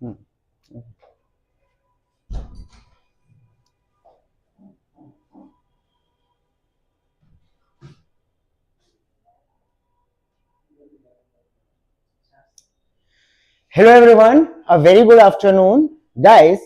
Hmm. Hello everyone, a very good afternoon. Guys,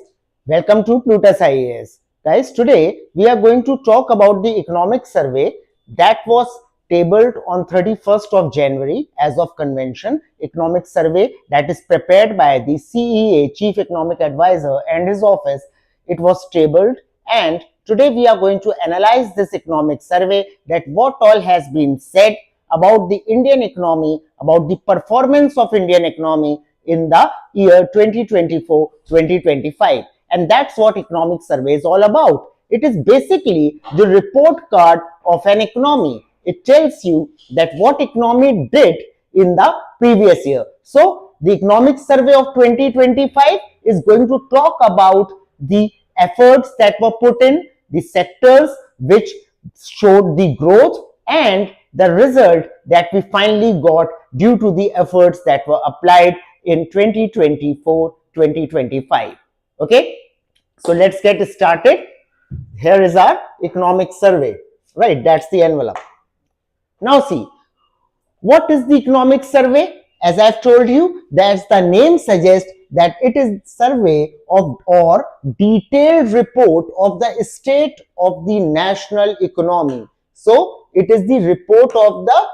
welcome to Plutus IAS. Guys, today we are going to talk about the economic survey that was tabled on 31st of January as of convention. Economic survey that is prepared by the CEA, Chief Economic Advisor, and his office. It was tabled, and today we are going to analyze this economic survey, that what all has been said about the Indian economy, about the performance of Indian economy in the year 2024-2025. And that's what economic survey is all about. It is basically the report card of an economy. It tells you that what economy did in the previous year. So the economic survey of 2025 is going to talk about the efforts that were put in, the sectors which showed the growth, and the result that we finally got due to the efforts that were applied in 2024-2025. Okay, so let's get started. Here is our economic survey, right? That's the envelope. Now see, what is the economic survey? As I've told you, that's the name suggests that it is survey of or detailed report of the state of the national economy. So it is the report of the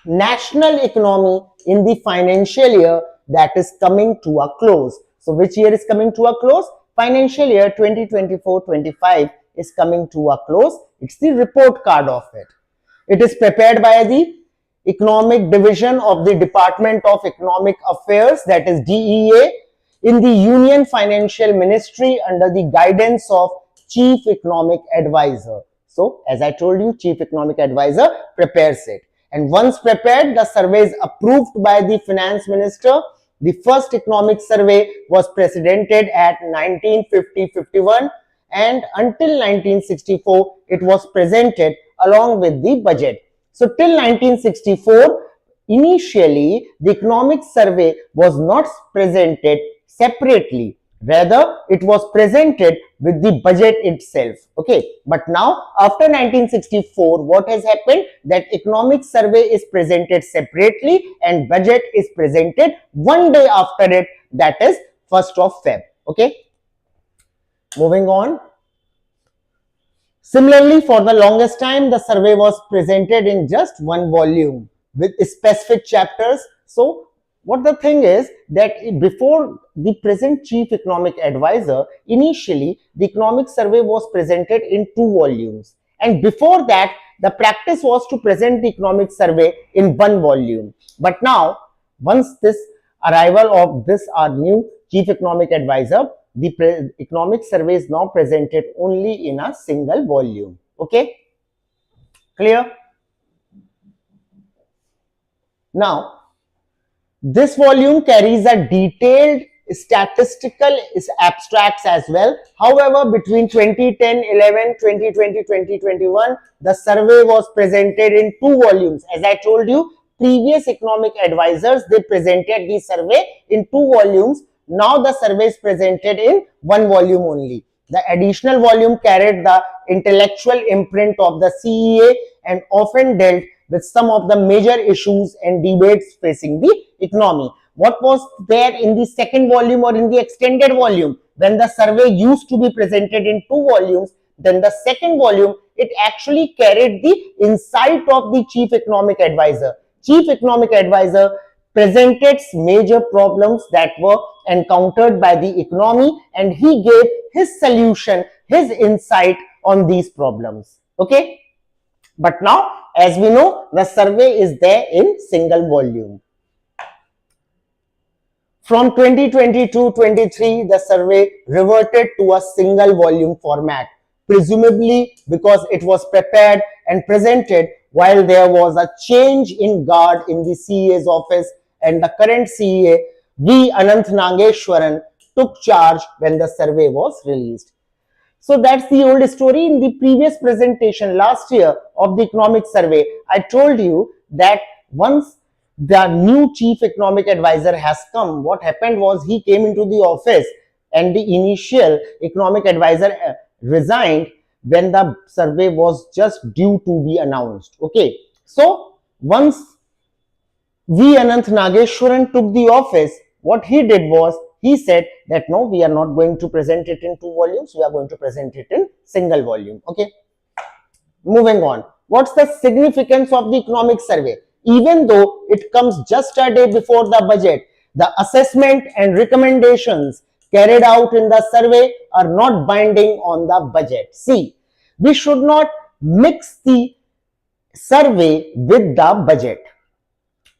national economy in the financial year that is coming to a close. So which year is coming to a close? Financial year 2024-25 is coming to a close. It's the report card of it. It is prepared by the Economic Division of the Department of Economic Affairs, that is DEA, in the Union Financial Ministry under the guidance of Chief Economic Advisor. So as I told you, Chief Economic Advisor prepares it. And once prepared, the survey is approved by the Finance Minister. The first economic survey was precedented at 1950-51, and until 1964, it was presented along with the budget. So till 1964, initially, the economic survey was not presented separately. Rather, it was presented with the budget itself. Okay, but now after 1964, what has happened? That economic survey is presented separately and budget is presented one day after it, that is 1st of Feb. Okay, moving on. Similarly, for the longest time, the survey was presented in just one volume with specific chapters. So what the thing is that before the present Chief Economic Advisor, initially the economic survey was presented in 2 volumes. And before that, the practice was to present the economic survey in 1 volume. But now, once this arrival of this our new Chief Economic Advisor, the economic survey is now presented only in a single volume. Okay, clear? Now, this volume carries a detailed statistical abstracts as well. However, between 2010-11, 2020-2021, the survey was presented in 2 volumes. As I told you, previous economic advisors, they presented the survey in 2 volumes. Now the survey is presented in 1 volume only. The additional volume carried the intellectual imprint of the CEA and often dealt with some of the major issues and debates facing the economy. What was there in the second volume or in the extended volume? When the survey used to be presented in 2 volumes, then the second volume, it actually carried the insight of the Chief Economic Advisor. Chief Economic Advisor presented major problems that were encountered by the economy, and he gave his solution, his insight on these problems. Okay, but now, as we know, the survey is there in single volume. From 2022-23, the survey reverted to a single volume format, presumably because it was prepared and presented while there was a change in guard in the CEA's office, and the current CEA, V. Ananth Nageshwaran, took charge when the survey was released. So that's the old story. In the previous presentation last year of the economic survey, I told you that once the new chief economic advisor has come, what happened was he came into the office and the initial economic advisor resigned when the survey was just due to be announced. Okay, so once V. Ananth Nageshwaran took the office, what he did was he said that no, we are not going to present it in 2 volumes, we are going to present it in single volume. Okay, moving on. What's the significance of the economic survey? Even though it comes just a day before the budget, the assessment and recommendations carried out in the survey are not binding on the budget. See, we should not mix the survey with the budget.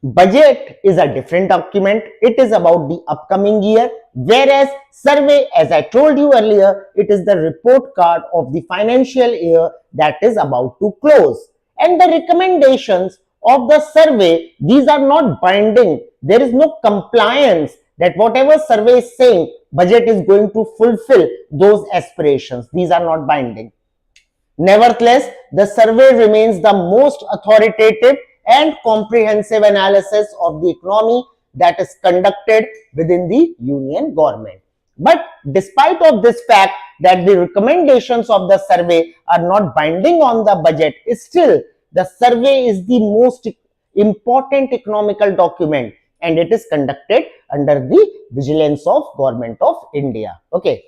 Budget is a different document. It is about the upcoming year, whereas survey, as I told you earlier, it is the report card of the financial year that is about to close. And the recommendations of the survey, these are not binding. There is no compliance that whatever survey is saying, budget is going to fulfill those aspirations. These are not binding. Nevertheless, the survey remains the most authoritative and comprehensive analysis of the economy that is conducted within the union government. But despite of this fact that the recommendations of the survey are not binding on the budget, still the survey is the most important economical document and it is conducted under the vigilance of Government of India. Okay.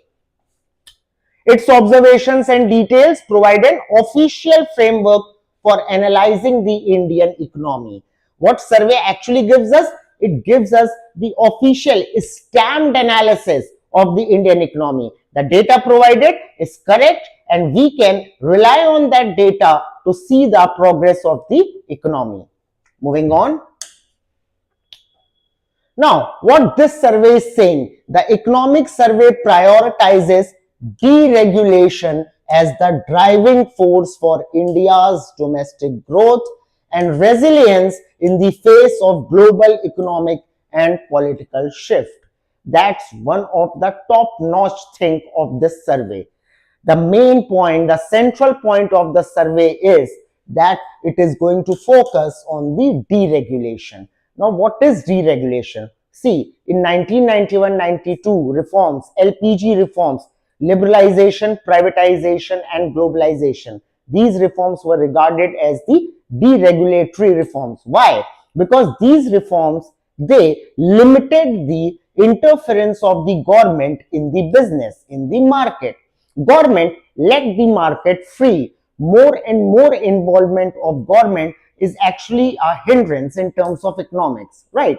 Its observations and details provide an official framework for analyzing the Indian economy. What survey actually gives us? It gives us the official stamped analysis of the Indian economy. The data provided is correct and we can rely on that data to see the progress of the economy. Moving on. Now, what this survey is saying, the economic survey prioritizes deregulation as the driving force for India's domestic growth and resilience in the face of global economic and political shift. That's one of the top-notch thing of this survey. The main point, the central point of the survey is that it is going to focus on the deregulation. Now, what is deregulation? See, in 1991-92 reforms, LPG reforms, liberalization, privatization and globalization. These reforms were regarded as the deregulatory reforms. Why? Because these reforms, they limited the interference of the government in the business, in the market. Government let the market free. More and more involvement of government is actually a hindrance in terms of economics, right?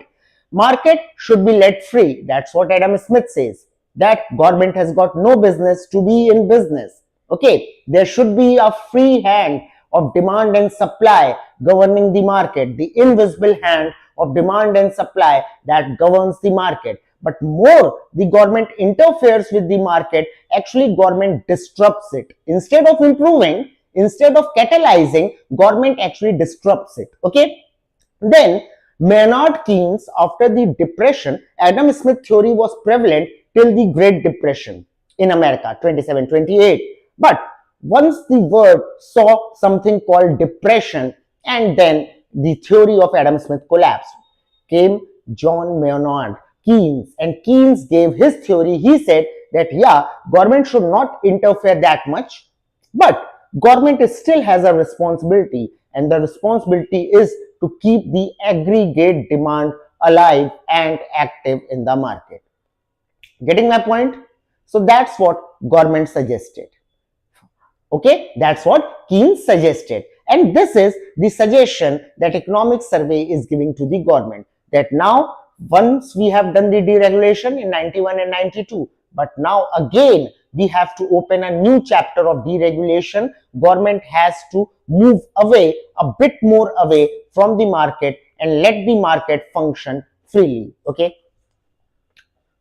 Market should be let free. That's what Adam Smith says. That government has got no business to be in business. Okay, there should be a free hand of demand and supply governing the market, the invisible hand of demand and supply that governs the market. But more the government interferes with the market, actually government disrupts it. Instead of improving, instead of catalyzing, government actually disrupts it. Okay, then Maynard Keynes, after the depression, Adam Smith theory was prevalent till the Great Depression in America, 27-28. But once the world saw something called depression and then the theory of Adam Smith collapsed, came John Maynard Keynes, and Keynes gave his theory. He said that yeah, government should not interfere that much, but government still has a responsibility, and the responsibility is to keep the aggregate demand alive and active in the market. Getting my point? So that's what government suggested. Okay, that's what Keynes suggested. And this is the suggestion that economic survey is giving to the government, that now once we have done the deregulation in 91 and 92, but now again we have to open a new chapter of deregulation. Government has to move away, a bit more away from the market and let the market function freely. Okay.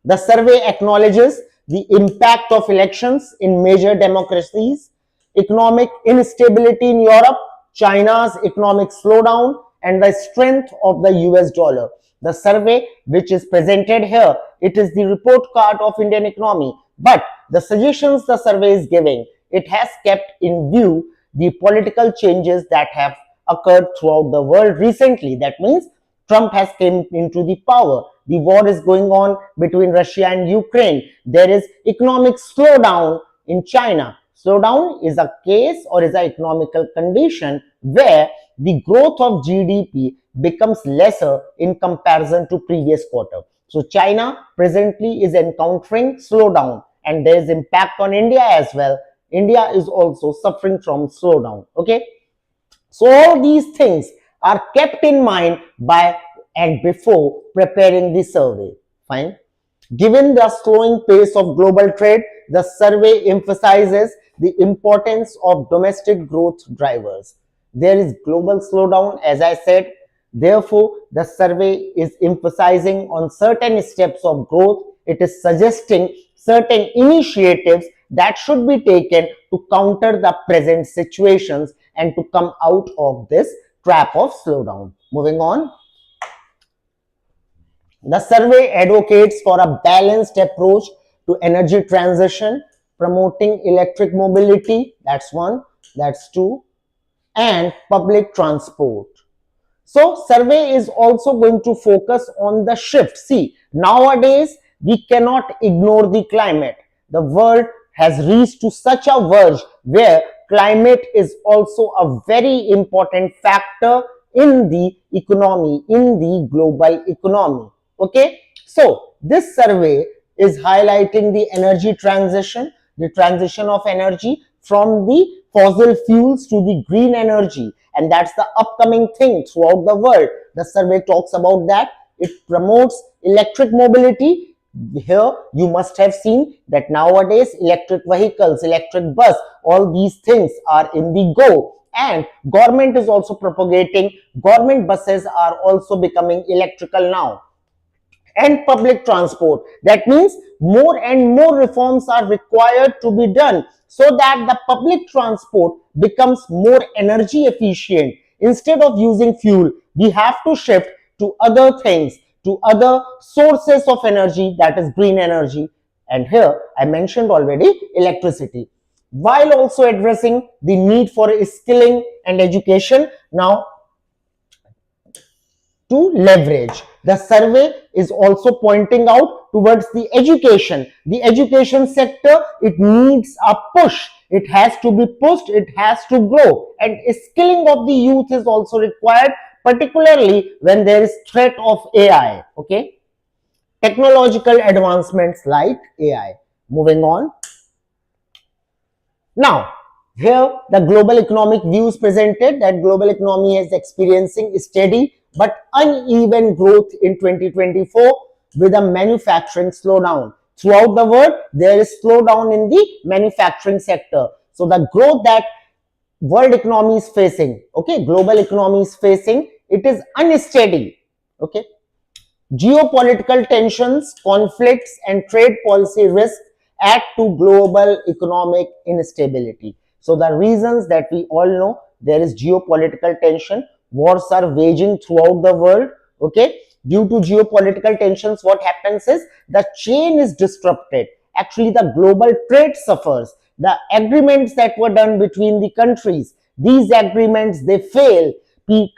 The survey acknowledges the impact of elections in major democracies, economic instability in Europe, China's economic slowdown, and the strength of the US dollar. The survey which is presented here, it is the report card of Indian economy, but the suggestions the survey is giving, it has kept in view the political changes that have occurred throughout the world recently. That means Trump has came into the power. The war is going on between Russia and Ukraine. There is economic slowdown in China. Slowdown is a case or is an economical condition where the growth of GDP becomes lesser in comparison to previous quarter. So China presently is encountering slowdown, and there is impact on India as well. India is also suffering from slowdown. Okay, so all these things are kept in mind by and before preparing the survey. Fine. Given the slowing pace of global trade, the survey emphasizes the importance of domestic growth drivers. There is global slowdown, as I said. Therefore, the survey is emphasizing on certain steps of growth. It is suggesting certain initiatives that should be taken to counter the present situations and to come out of this trap of slowdown. Moving on. The survey advocates for a balanced approach to energy transition, promoting electric mobility, that's one, that's two, and public transport. So survey is also going to focus on the shift. See, nowadays we cannot ignore the climate. The world has reached to such a verge where climate is also a very important factor in the economy, in the global economy. Okay, so this survey is highlighting the energy transition, the transition of energy from the fossil fuels to the green energy, and that's the upcoming thing throughout the world. The survey talks about that. It promotes electric mobility. Here you must have seen that nowadays electric vehicles, electric bus, all these things are in the go, and government is also propagating. Government buses are also becoming electrical now. And public transport, that means more and more reforms are required to be done so that the public transport becomes more energy efficient. Instead of using fuel, we have to shift to other things, to other sources of energy, that is green energy. And here I mentioned already electricity, while also addressing the need for skilling and education. Now, to leverage, the survey is also pointing out towards the education. The education sector, it needs a push. It has to be pushed, it has to grow, and skilling of the youth is also required, particularly when there is threat of AI. Okay, technological advancements like AI. Moving on. Now, here the global economic views presented, that global economy is experiencing steady but uneven growth in 2024 with a manufacturing slowdown. Throughout the world, there is slowdown in the manufacturing sector. So the growth that world economy is facing, okay, global economy is facing, it is unsteady. Okay, geopolitical tensions, conflicts, and trade policy risks add to global economic instability. So the reasons that we all know, there is geopolitical tension, wars are waging throughout the world. Okay, due to geopolitical tensions, what happens is the chain is disrupted. Actually, the global trade suffers. The agreements that were done between the countries, these agreements, they fail.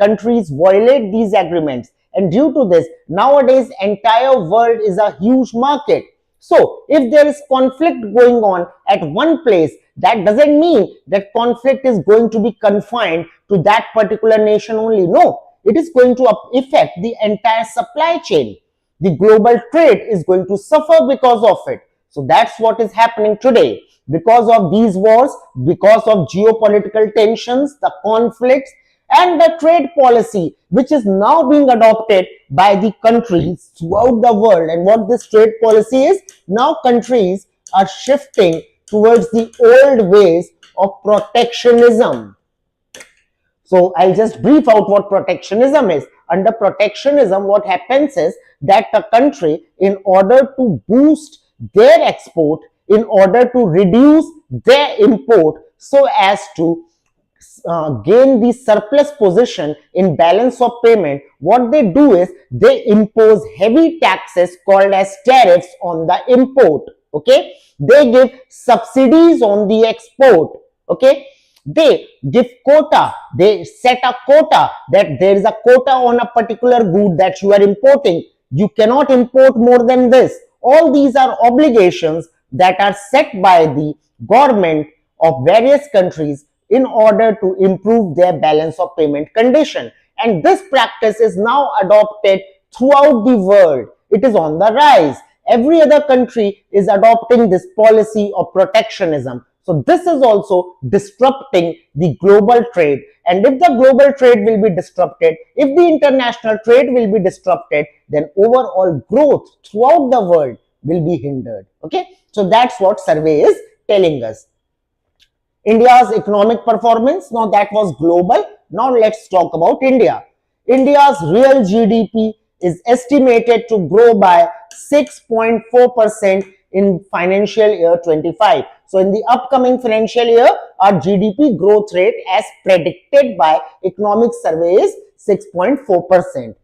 Countries violate these agreements, and due to this, nowadays entire world is a huge market. So if there is conflict going on at one place, that doesn't mean that conflict is going to be confined to that particular nation only. No, it is going to affect the entire supply chain. The global trade is going to suffer because of it. So that's what is happening today. Because of these wars, because of geopolitical tensions, the conflicts, and the trade policy which is now being adopted by the countries throughout the world. And what this trade policy is, now countries are shifting towards the old ways of protectionism. So I'll just brief out what protectionism is. Under protectionism, what happens is that the country, in order to boost their export, in order to reduce their import, so as to gain the surplus position in balance of payment, what they do is they impose heavy taxes called as tariffs on the import. Okay, they give subsidies on the export. Okay, They give quota, they set a quota that there is a quota on a particular good that you are importing. You cannot import more than this. All these are obligations that are set by the government of various countries in order to improve their balance of payment condition. And this practice is now adopted throughout the world. It is on the rise. Every other country is adopting this policy of protectionism. So this is also disrupting the global trade. And if the global trade will be disrupted, if the international trade will be disrupted, then overall growth throughout the world will be hindered. Okay, so that's what survey is telling us. India's economic performance, now that was global. Now let's talk about India. India's real GDP is estimated to grow by 6.4% in financial year 25. So in the upcoming financial year, our GDP growth rate as predicted by economic survey is 6.4%,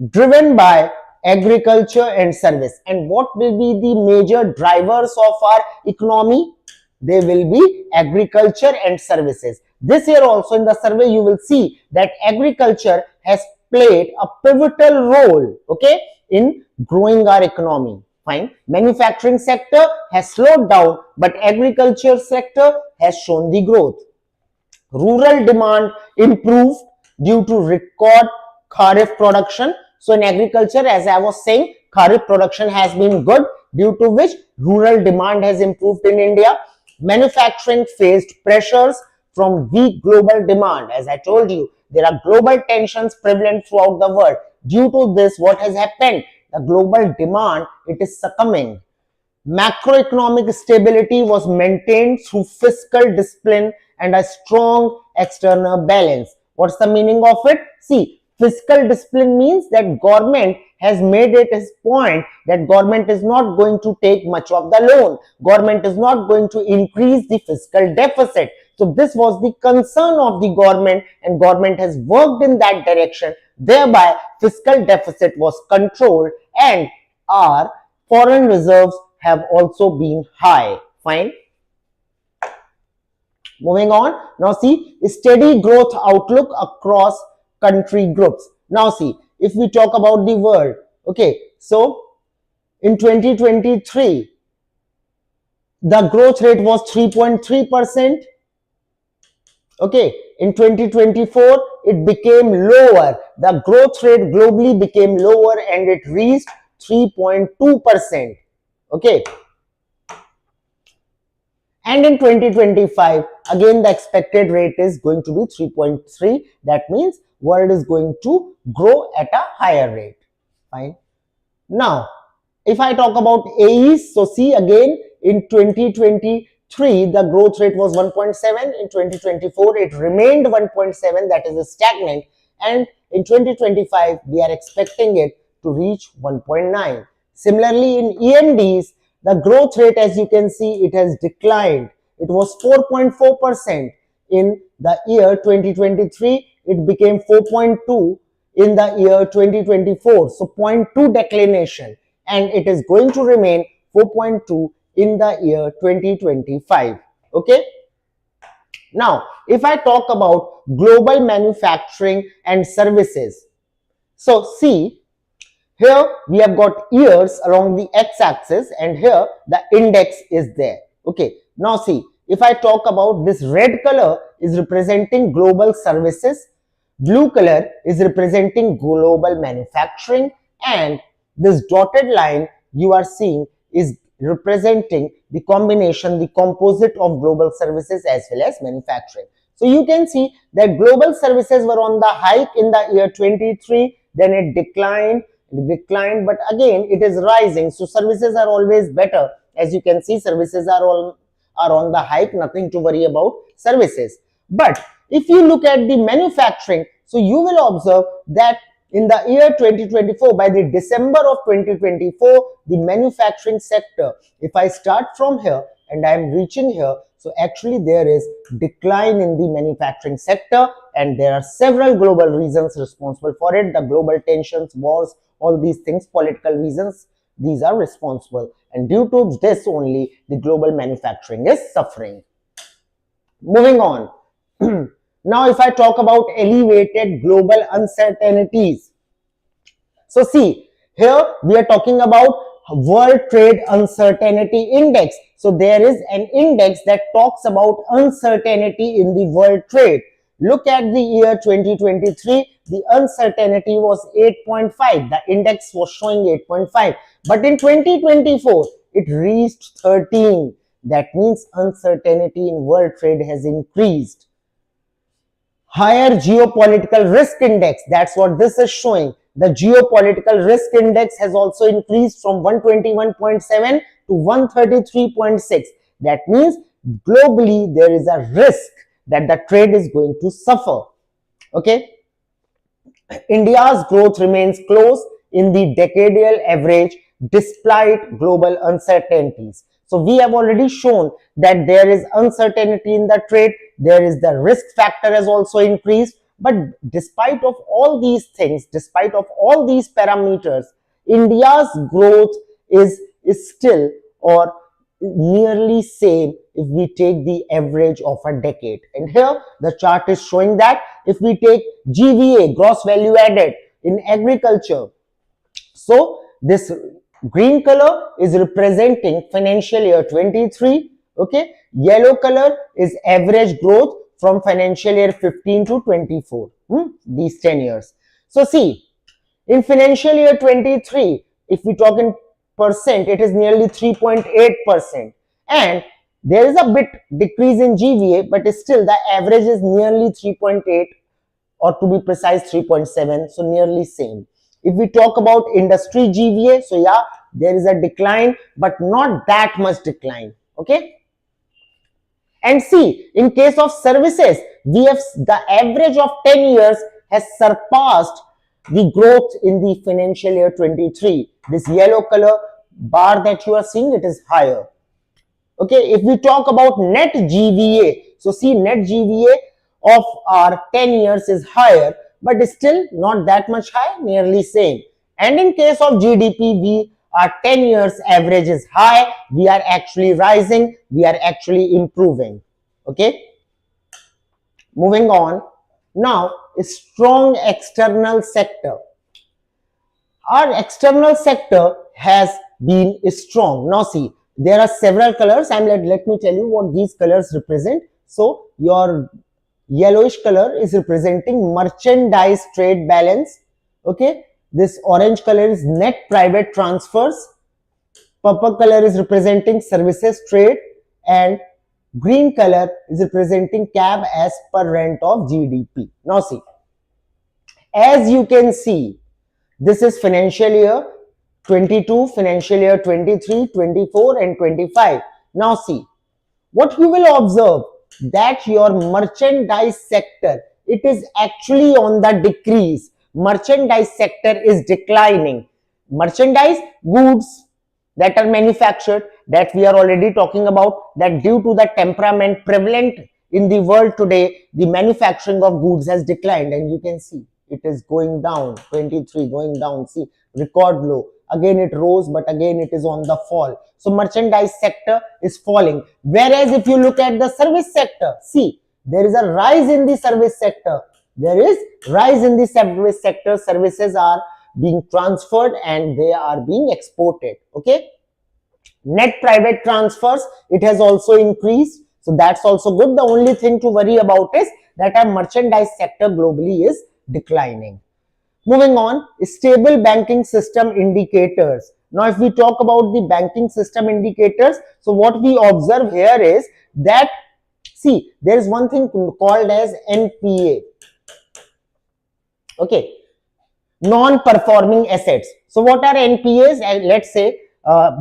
driven by agriculture and service. And what will be the major drivers of our economy? They will be agriculture and services. This year also in the survey you will see that agriculture has played a pivotal role, okay, in growing our economy. Fine. Manufacturing sector has slowed down, but agriculture sector has shown the growth. Rural demand improved due to record kharif production. So in agriculture, as I was saying, kharif production has been good, due to which rural demand has improved in India. Manufacturing faced pressures from weak global demand. As I told you, there are global tensions prevalent throughout the world. Due to this, what has happened? The global demand, it is succumbing. Macroeconomic stability was maintained through fiscal discipline and a strong external balance. What's the meaning of it? See, fiscal discipline means that government has made it his point that government is not going to take much of the loan. Government is not going to increase the fiscal deficit. So this was the concern of the government, and government has worked in that direction. Thereby, fiscal deficit was controlled and our foreign reserves have also been high. Fine. Moving on. Now see, steady growth outlook across country groups. Now see, if we talk about the world, okay, so in 2023, the growth rate was 3.3%. Okay, in 2024, it became lower. The growth rate globally became lower and it reached 3.2%. Okay. And in 2025, again, the expected rate is going to be 3.3. That means world is going to grow at a higher rate. Fine. Now, if I talk about AEs, so see again, in 2023, the growth rate was 1.7. In 2024, it remained 1.7. That is stagnant. And in 2025, we are expecting it to reach 1.9. Similarly, in EMDs, the growth rate, as you can see, it has declined. It was 4.4% in the year 2023. It became 4.2 in the year 2024. So 0.2 declination, and it is going to remain 4.2 in the year 2025. Okay. Now, if I talk about global manufacturing and services, so see, here we have got years along the x-axis and here the index is there. Okay. Now see, if I talk about this red color is representing global services, blue color is representing global manufacturing, and this dotted line you are seeing is representing the combination, the composite of global services as well as manufacturing. So you can see that global services were on the hike in the year 23, then it declined, but again it is rising. So services are always better. As you can see, services are on the hike, nothing to worry about services. But if you look at the manufacturing, so you will observe that in the year 2024, by the December of 2024, the manufacturing sector, if I start from here and I am reaching here, so actually there is decline in the manufacturing sector, and there are several global reasons responsible for it. The global tensions, wars, all these things, political reasons, these are responsible, and due to this only the global manufacturing is suffering. Moving on. Now, if I talk about elevated global uncertainties. So see, here we are talking about World Trade Uncertainty Index. So there is an index that talks about uncertainty in the world trade. Look at the year 2023, the uncertainty was 8.5. The index was showing 8.5. But in 2024, it reached 13. That means uncertainty in world trade has increased. Higher geopolitical risk index, that's what this is showing. The geopolitical risk index has also increased from 121.7 to 133.6. That means globally there is a risk that the trade is going to suffer. Okay. India's growth remains close in the decadal average despite global uncertainties. So we have already shown that there is uncertainty in the trade, there is the risk factor has also increased, but despite of all these things, despite of all these parameters, India's growth is still or nearly same if we take the average of a decade. And here the chart is showing that if we take GVA, gross value added in agriculture, so this green color is representing financial year 23, okay, yellow color is average growth from financial year 15 to 24, these 10 years. So see, in financial year 23, if we talk in percent, it is nearly 3.8%, and there is a bit decrease in GVA, but still the average is nearly 3.8, or to be precise 3.7, so nearly same. If we talk about industry GVA, so yeah, there is a decline, but not that much decline. Okay. And see, in case of services, we have the average of 10 years has surpassed the growth in the financial year 23. This yellow color bar that you are seeing, it is higher. Okay. If we talk about net GVA, so see, net GVA of our 10 years is higher, but still not that much high, nearly same. And in case of GDP, our 10 years average is high, we are actually rising, we are actually improving. Okay. Moving on. Now, a strong external sector. Our external sector has been strong. Now see, there are several colors, and let me tell you what these colors represent. So your yellowish color is representing merchandise trade balance. Okay. This orange color is net private transfers. Purple color is representing services trade, and green color is representing CAB as per rent of GDP. Now see, as you can see, this is financial year 22, financial year 23, 24 and 25. Now see, what you will observe that your merchandise sector, it is actually on the decrease. Merchandise sector is declining. Merchandise, goods that are manufactured, that we are already talking about, that due to the temperament prevalent in the world today, the manufacturing of goods has declined, and you can see it is going down. 23 going down, see, record low. Again it rose, but again it is on the fall. So merchandise sector is falling. Whereas if you look at the service sector, see, there is a rise in the service sector. There is rise in the service sector. Services are being transferred and they are being exported. Okay. Net private transfers, it has also increased. So that's also good. The only thing to worry about is that our merchandise sector globally is declining. Moving on, stable banking system indicators. Now, if we talk about the banking system indicators, so what we observe here is that, see, there is one thing called as NPA. Okay, non-performing assets. So what are NPAs? Let's say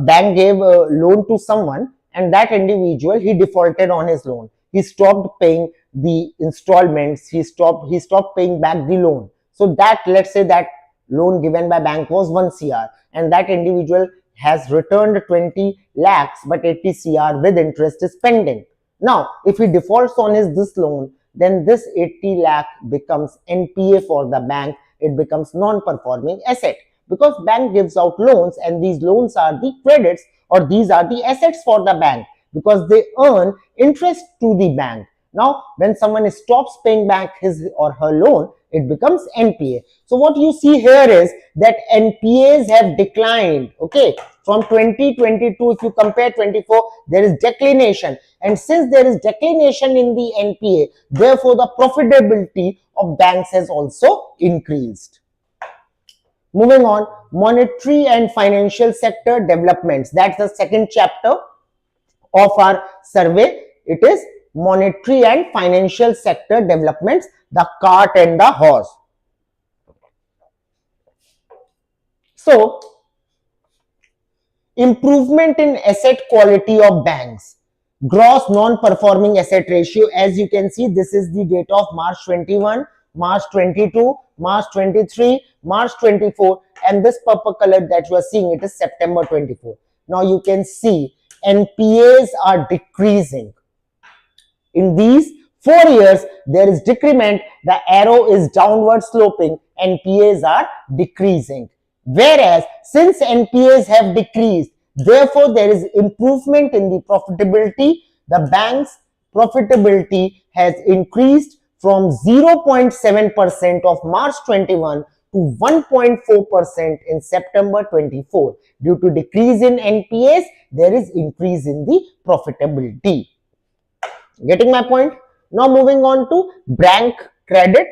bank gave a loan to someone, and that individual, he defaulted on his loan. He stopped paying the installments. He stopped paying back the loan. So that, let's say that loan given by bank was 1 CR, and that individual has returned 20 lakhs, but 80 CR with interest is pending. Now, if he defaults on this loan, then this 80 lakh becomes NPA for the bank. It becomes non-performing asset, because bank gives out loans, and these loans are the credits, or these are the assets for the bank, because they earn interest to the bank. Now, when someone stops paying back his or her loan, it becomes NPA. So what you see here is that NPAs have declined, okay, from 2022. If you compare 24, there is declination, and since there is declination in the NPA, therefore the profitability of banks has also increased. Moving on, monetary and financial sector developments. That's the second chapter of our survey. It is monetary and financial sector developments, the cart and the horse. So, improvement in asset quality of banks. Gross non-performing asset ratio, as you can see, this is the data of March 21, March 22, March 23, March 24, and this purple color that you are seeing, it is September 24. Now you can see NPAs are decreasing. In these 4 years, there is decrement, the arrow is downward sloping, NPAs are decreasing. Whereas, since NPAs have decreased, therefore there is improvement in the profitability. The bank's profitability has increased from 0.7% of March 21 to 1.4% in September 24. Due to decrease in NPAs, there is increase in the profitability. Getting my point? Now moving on to bank credit.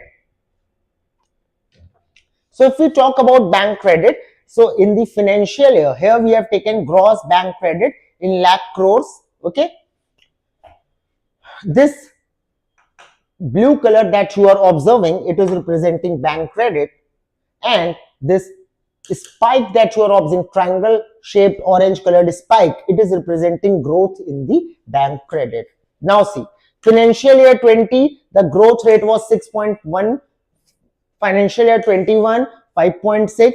So if we talk about bank credit, so in the financial year, here we have taken gross bank credit in lakh crores, okay. This blue color that you are observing, it is representing bank credit, and this spike that you are observing, triangle shaped orange colored spike, it is representing growth in the bank credit. Now see, financial year 20, the growth rate was 6.1, financial year 21, 5.6,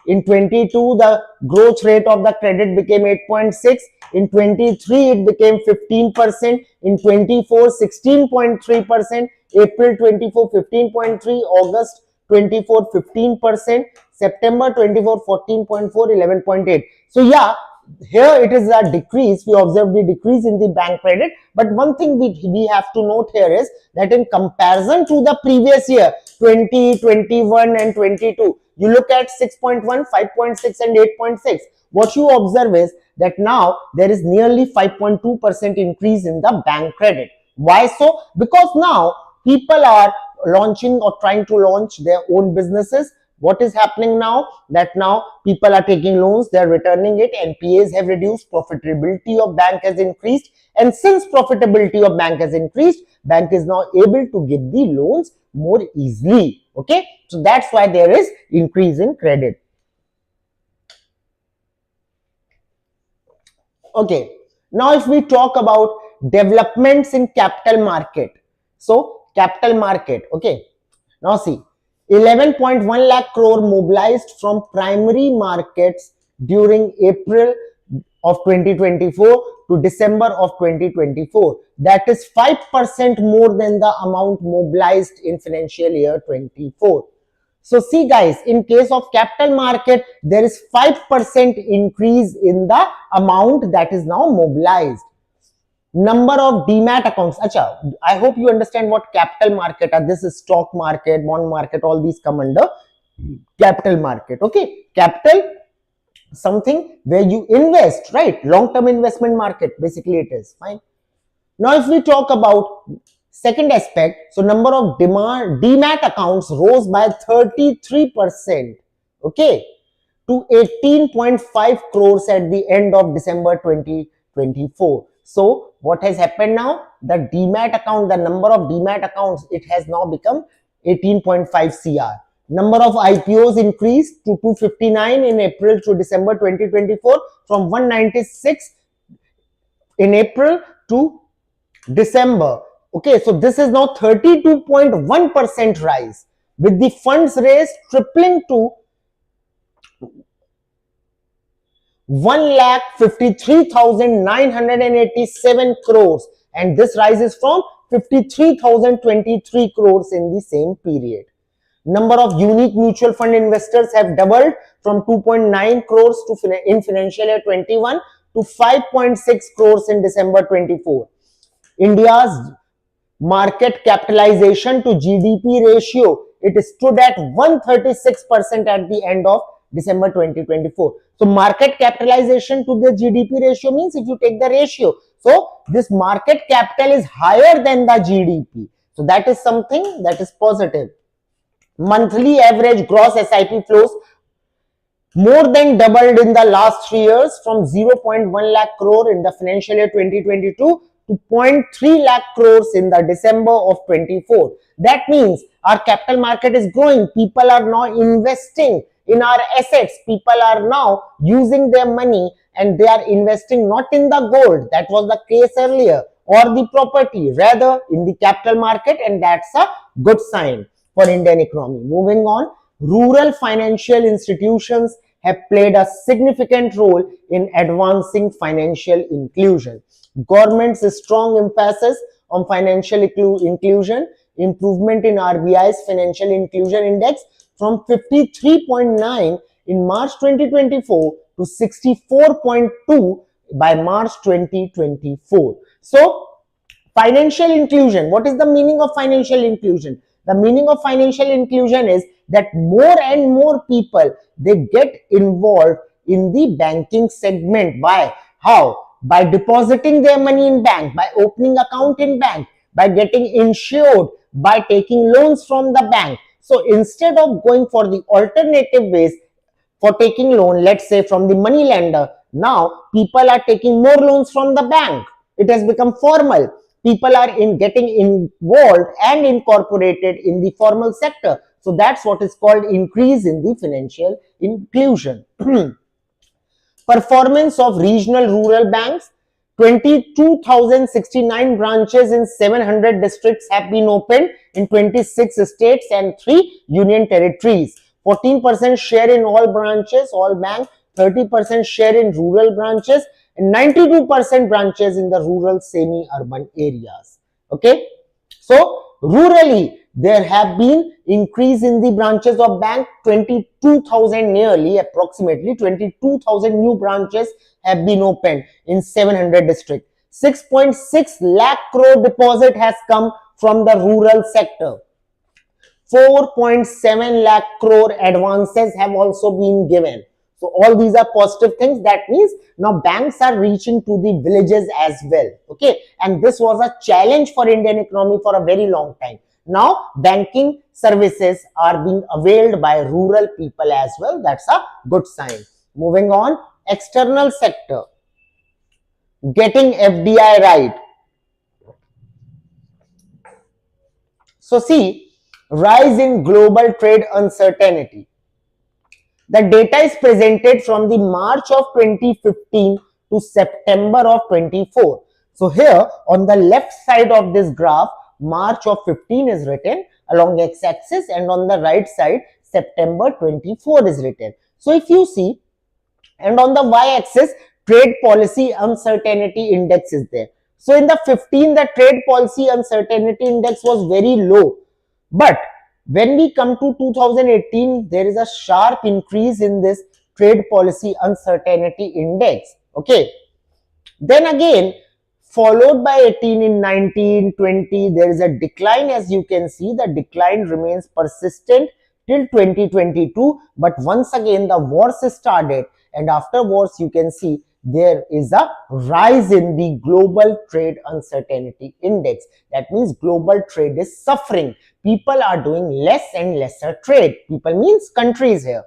in 22, the growth rate of the credit became 8.6, in 23, it became 15%, in 24, 16.3%, April 24, 15.3, August 24, 15%, September 24, 14.4, 11.8. So yeah, here it is a decrease. We observe the decrease in the bank credit, but one thing we have to note here is that in comparison to the previous year 20, 21 and 22, you look at 6.1, 5.6 and 8.6. What you observe is that now there is nearly 5.2% increase in the bank credit. Why so? Because now people are launching or trying to launch their own businesses. What is happening now? That now people are taking loans, they are returning it, NPAs have reduced, profitability of bank has increased, and since profitability of bank has increased, bank is now able to give the loans more easily. Okay, so that's why there is increase in credit. Okay, now if we talk about developments in capital market, so capital market, okay, now see, 11.1 lakh crore mobilized from primary markets during April of 2024 to December of 2024. That is 5% more than the amount mobilized in financial year 24. So see guys, in case of capital market, there is 5% increase in the amount that is now mobilized. Number of demat accounts. Acha, I hope you understand what capital market are. This is stock market, bond market, all these come under capital market. Okay, capital, something where you invest, right? Long-term investment market, basically it is. Fine. Now if we talk about second aspect, so number of demat accounts rose by 33%, okay, to 18.5 crores at the end of December 2024. So what has happened now? The demat account, the number of demat accounts, it has now become 18.5 CR. Number of IPOs increased to 259 in April to December 2024 from 196 in April to December. Okay, so this is now 32.1% rise, with the funds raised tripling to 1,53,987 crores, and this rises from 53,023 crores in the same period. Number of unique mutual fund investors have doubled from 2.9 crores in financial year 21 to 5.6 crores in December 24. India's market capitalization to GDP ratio, it stood at 136% at the end of December 2024. So market capitalization to the GDP ratio means if you take the ratio, so this market capital is higher than the GDP. So that is something that is positive. Monthly average gross SIP flows more than doubled in the last 3 years from 0.1 lakh crore in the financial year 2022 to 0.3 lakh crores in the December of 24. That means our capital market is growing. People are now investing in our assets. People are now using their money and they are investing not in the gold, that was the case earlier, or the property, rather in the capital market, and that's a good sign for Indian economy. Moving on, rural financial institutions have played a significant role in advancing financial inclusion. Government's strong emphasis on financial inclusion, improvement in RBI's financial inclusion index from 53.9 in March 2024 to 64.2 by March 2024. So, financial inclusion, what is the meaning of financial inclusion? The meaning of financial inclusion is that more and more people, they get involved in the banking segment. By how? By depositing their money in bank, by opening account in bank, by getting insured, by taking loans from the bank. So instead of going for the alternative ways for taking loan, let's say from the money lender, now people are taking more loans from the bank. It has become formal. People are getting involved and incorporated in the formal sector. So that's what is called increase in the financial inclusion. Performance of regional rural banks. 22,069 branches in 700 districts have been opened in 26 states and 3 union territories. 14% share in all branches, all banks, 30% share in rural branches, and 92% branches in the rural semi-urban areas. Okay, so rurally there have been increase in the branches of bank. 22,000, nearly approximately 22,000 new branches have been opened in 700 districts. 6.6 lakh crore deposit has come from the rural sector. 4.7 lakh crore advances have also been given. So all these are positive things. That means now banks are reaching to the villages as well. Okay, and this was a challenge for Indian economy for a very long time. Now banking services are being availed by rural people as well. That's a good sign. Moving on, external sector, getting FDI right. So see, rise in global trade uncertainty. The data is presented from the March of 2015 to September of 24. So here on the left side of this graph, March of 15 is written along x-axis, and on the right side September 24 is written. So if you see, and on the y-axis trade policy uncertainty index is there. So in the 15, the trade policy uncertainty index was very low, but when we come to 2018, there is a sharp increase in this trade policy uncertainty index. Okay, then again followed by 18 in 19, 20, there is a decline. As you can see, the decline remains persistent till 2022, but once again the wars started, and after wars you can see there is a rise in the global trade uncertainty index. That means global trade is suffering. People are doing less and lesser trade. People means countries here.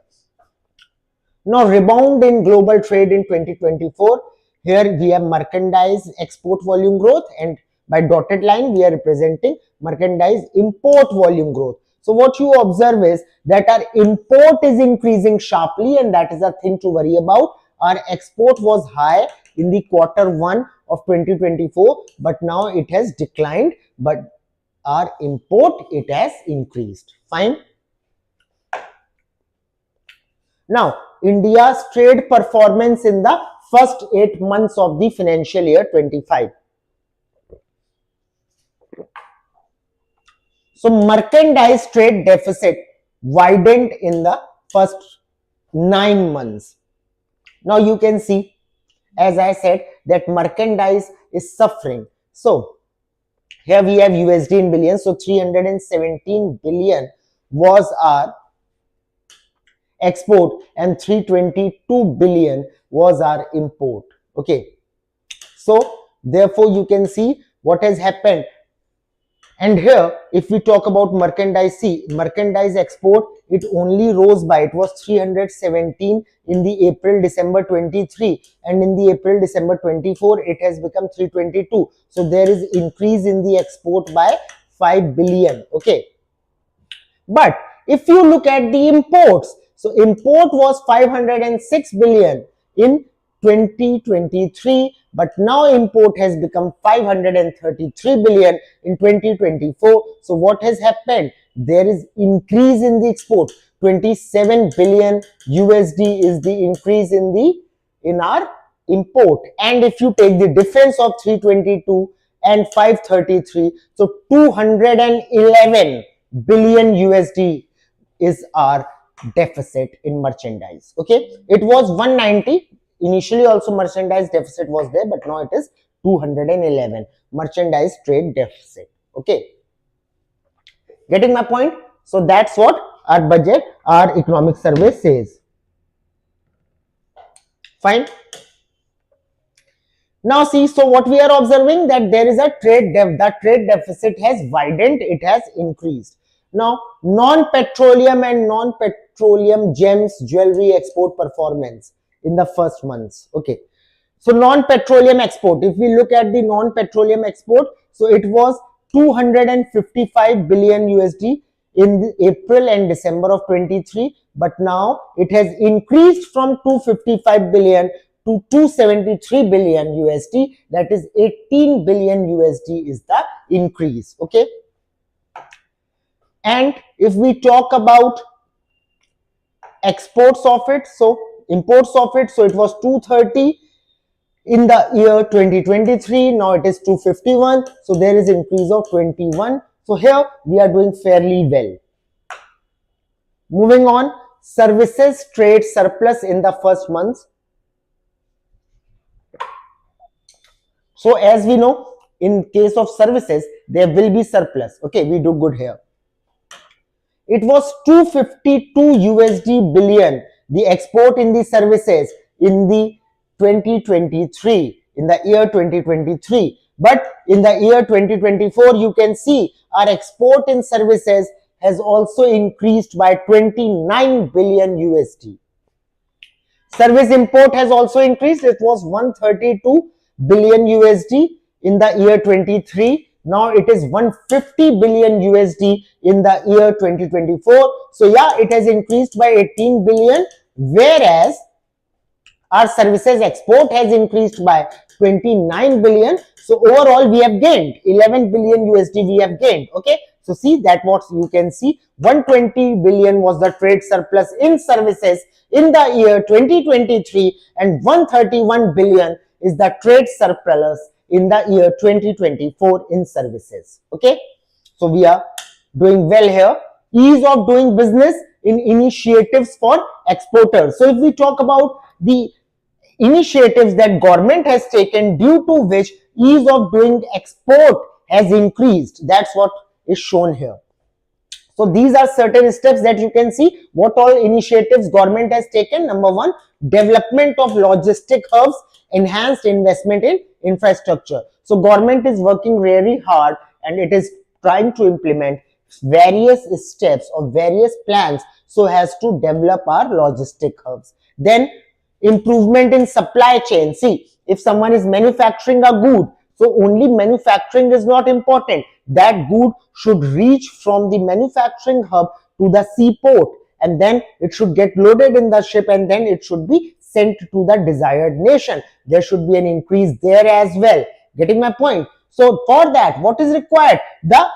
Now rebound in global trade in 2024. Here we have merchandise export volume growth, and by dotted line we are representing merchandise import volume growth. So what you observe is that our import is increasing sharply, and that is a thing to worry about. Our export was high in the Q1 of 2024, but now it has declined, but our import, it has increased. Fine. Now, India's trade performance in the first 8 months of the financial year 25. So, merchandise trade deficit widened in the first 9 months. Now, you can see, as I said, that merchandise is suffering. So, Here we have USD in billions. So 317 billion was our export and 322 billion was our import. Okay. So therefore you can see what has happened. And here, if we talk about merchandise, see, merchandise export, it only rose by, it was 317 in the April-December 23, and in the April-December 24, it has become 322. So there is increase in the export by 5 billion. Okay. But if you look at the imports, so import was 506 billion in 2023, but now import has become 533 billion in 2024. So what has happened? There is increase in the export. 27 billion USD is the increase in our import. And if you take the difference of 322 and 533, so 211 billion USD is our deficit in merchandise. Okay, it was 190 initially, also merchandise deficit was there, but now it is 211 merchandise trade deficit. Okay, getting my point? So that's what our budget, our economic survey says. Fine. Now see, so what we are observing, that there is a trade deficit has widened, it has increased. Now non-petroleum and non-petroleum gems jewelry export performance in the first months. Okay, so non-petroleum export, if we look at the non-petroleum export, so it was 255 billion USD in the April and December of 23, but now it has increased from 255 billion to 273 billion USD, that is 18 billion USD is the increase. Okay, and if we talk about exports of it, so imports of it, so it was 230 in the year 2023, now it is 251, so there is increase of 21. So here we are doing fairly well. Moving on, services trade surplus in the first months. So as we know, in case of services, there will be surplus. Okay, we do good here. It was 252 USD billion, the export in the services in the 2023, in the year 2023. But in the year 2024, you can see our export in services has also increased by 29 billion USD. Service import has also increased. It was 132 billion USD in the year 23. Now it is 150 billion USD in the year 2024. So yeah, it has increased by 18 billion, whereas our services export has increased by 29 billion. So overall we have gained 11 billion USD we have gained. Okay, so see that what you can see, 120 billion was the trade surplus in services in the year 2023 and 131 billion is the trade surplus in the year 2024 in services. Okay, so we are doing well here. Ease of doing business in initiatives for exporters. So if we talk about the initiatives that government has taken, due to which ease of doing export has increased, that's what is shown here. So these are certain steps that you can see what all initiatives government has taken. Number one, development of logistic hubs, enhanced investment in infrastructure. So government is working really hard and it is trying to implement various steps or various plans so as to develop our logistic hubs. Then improvement in supply chain. See, if someone is manufacturing a good, so only manufacturing is not important. That good should reach from the manufacturing hub to the seaport, and then it should get loaded in the ship, and then it should be sent to the desired nation. There should be an increase there as well. Getting my point? So for that, what is required? The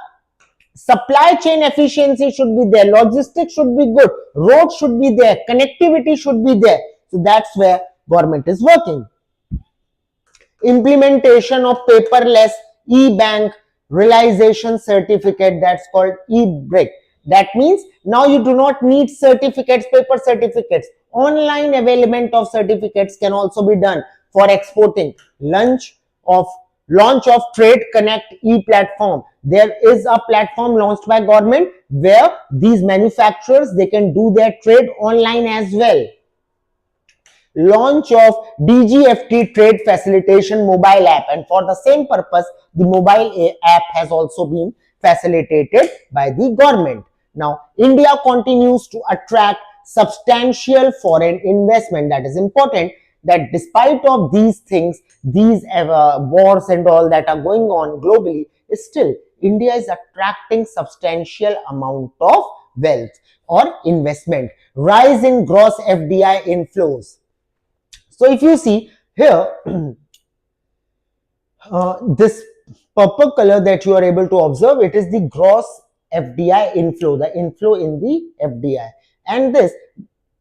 supply chain efficiency should be there, logistics should be good, roads should be there, connectivity should be there. So that's where government is working. Implementation of paperless e-bank realization certificate, that's called e-brick. That means now you do not need certificates, paper certificates. Online availment of certificates can also be done for exporting. Launch of Launch of Trade Connect e-platform. There is a platform launched by government where these manufacturers, they can do their trade online as well. Launch of DGFT Trade Facilitation mobile app, and for the same purpose the mobile app has also been facilitated by the government. Now India continues to attract substantial foreign investment. That is important, that despite of these things, these wars and all that are going on globally, still India is attracting substantial amount of wealth or investment. Rise in gross FDI inflows. So if you see here, this purple color that you are able to observe, it is the gross FDI inflow, the inflow in the FDI. And this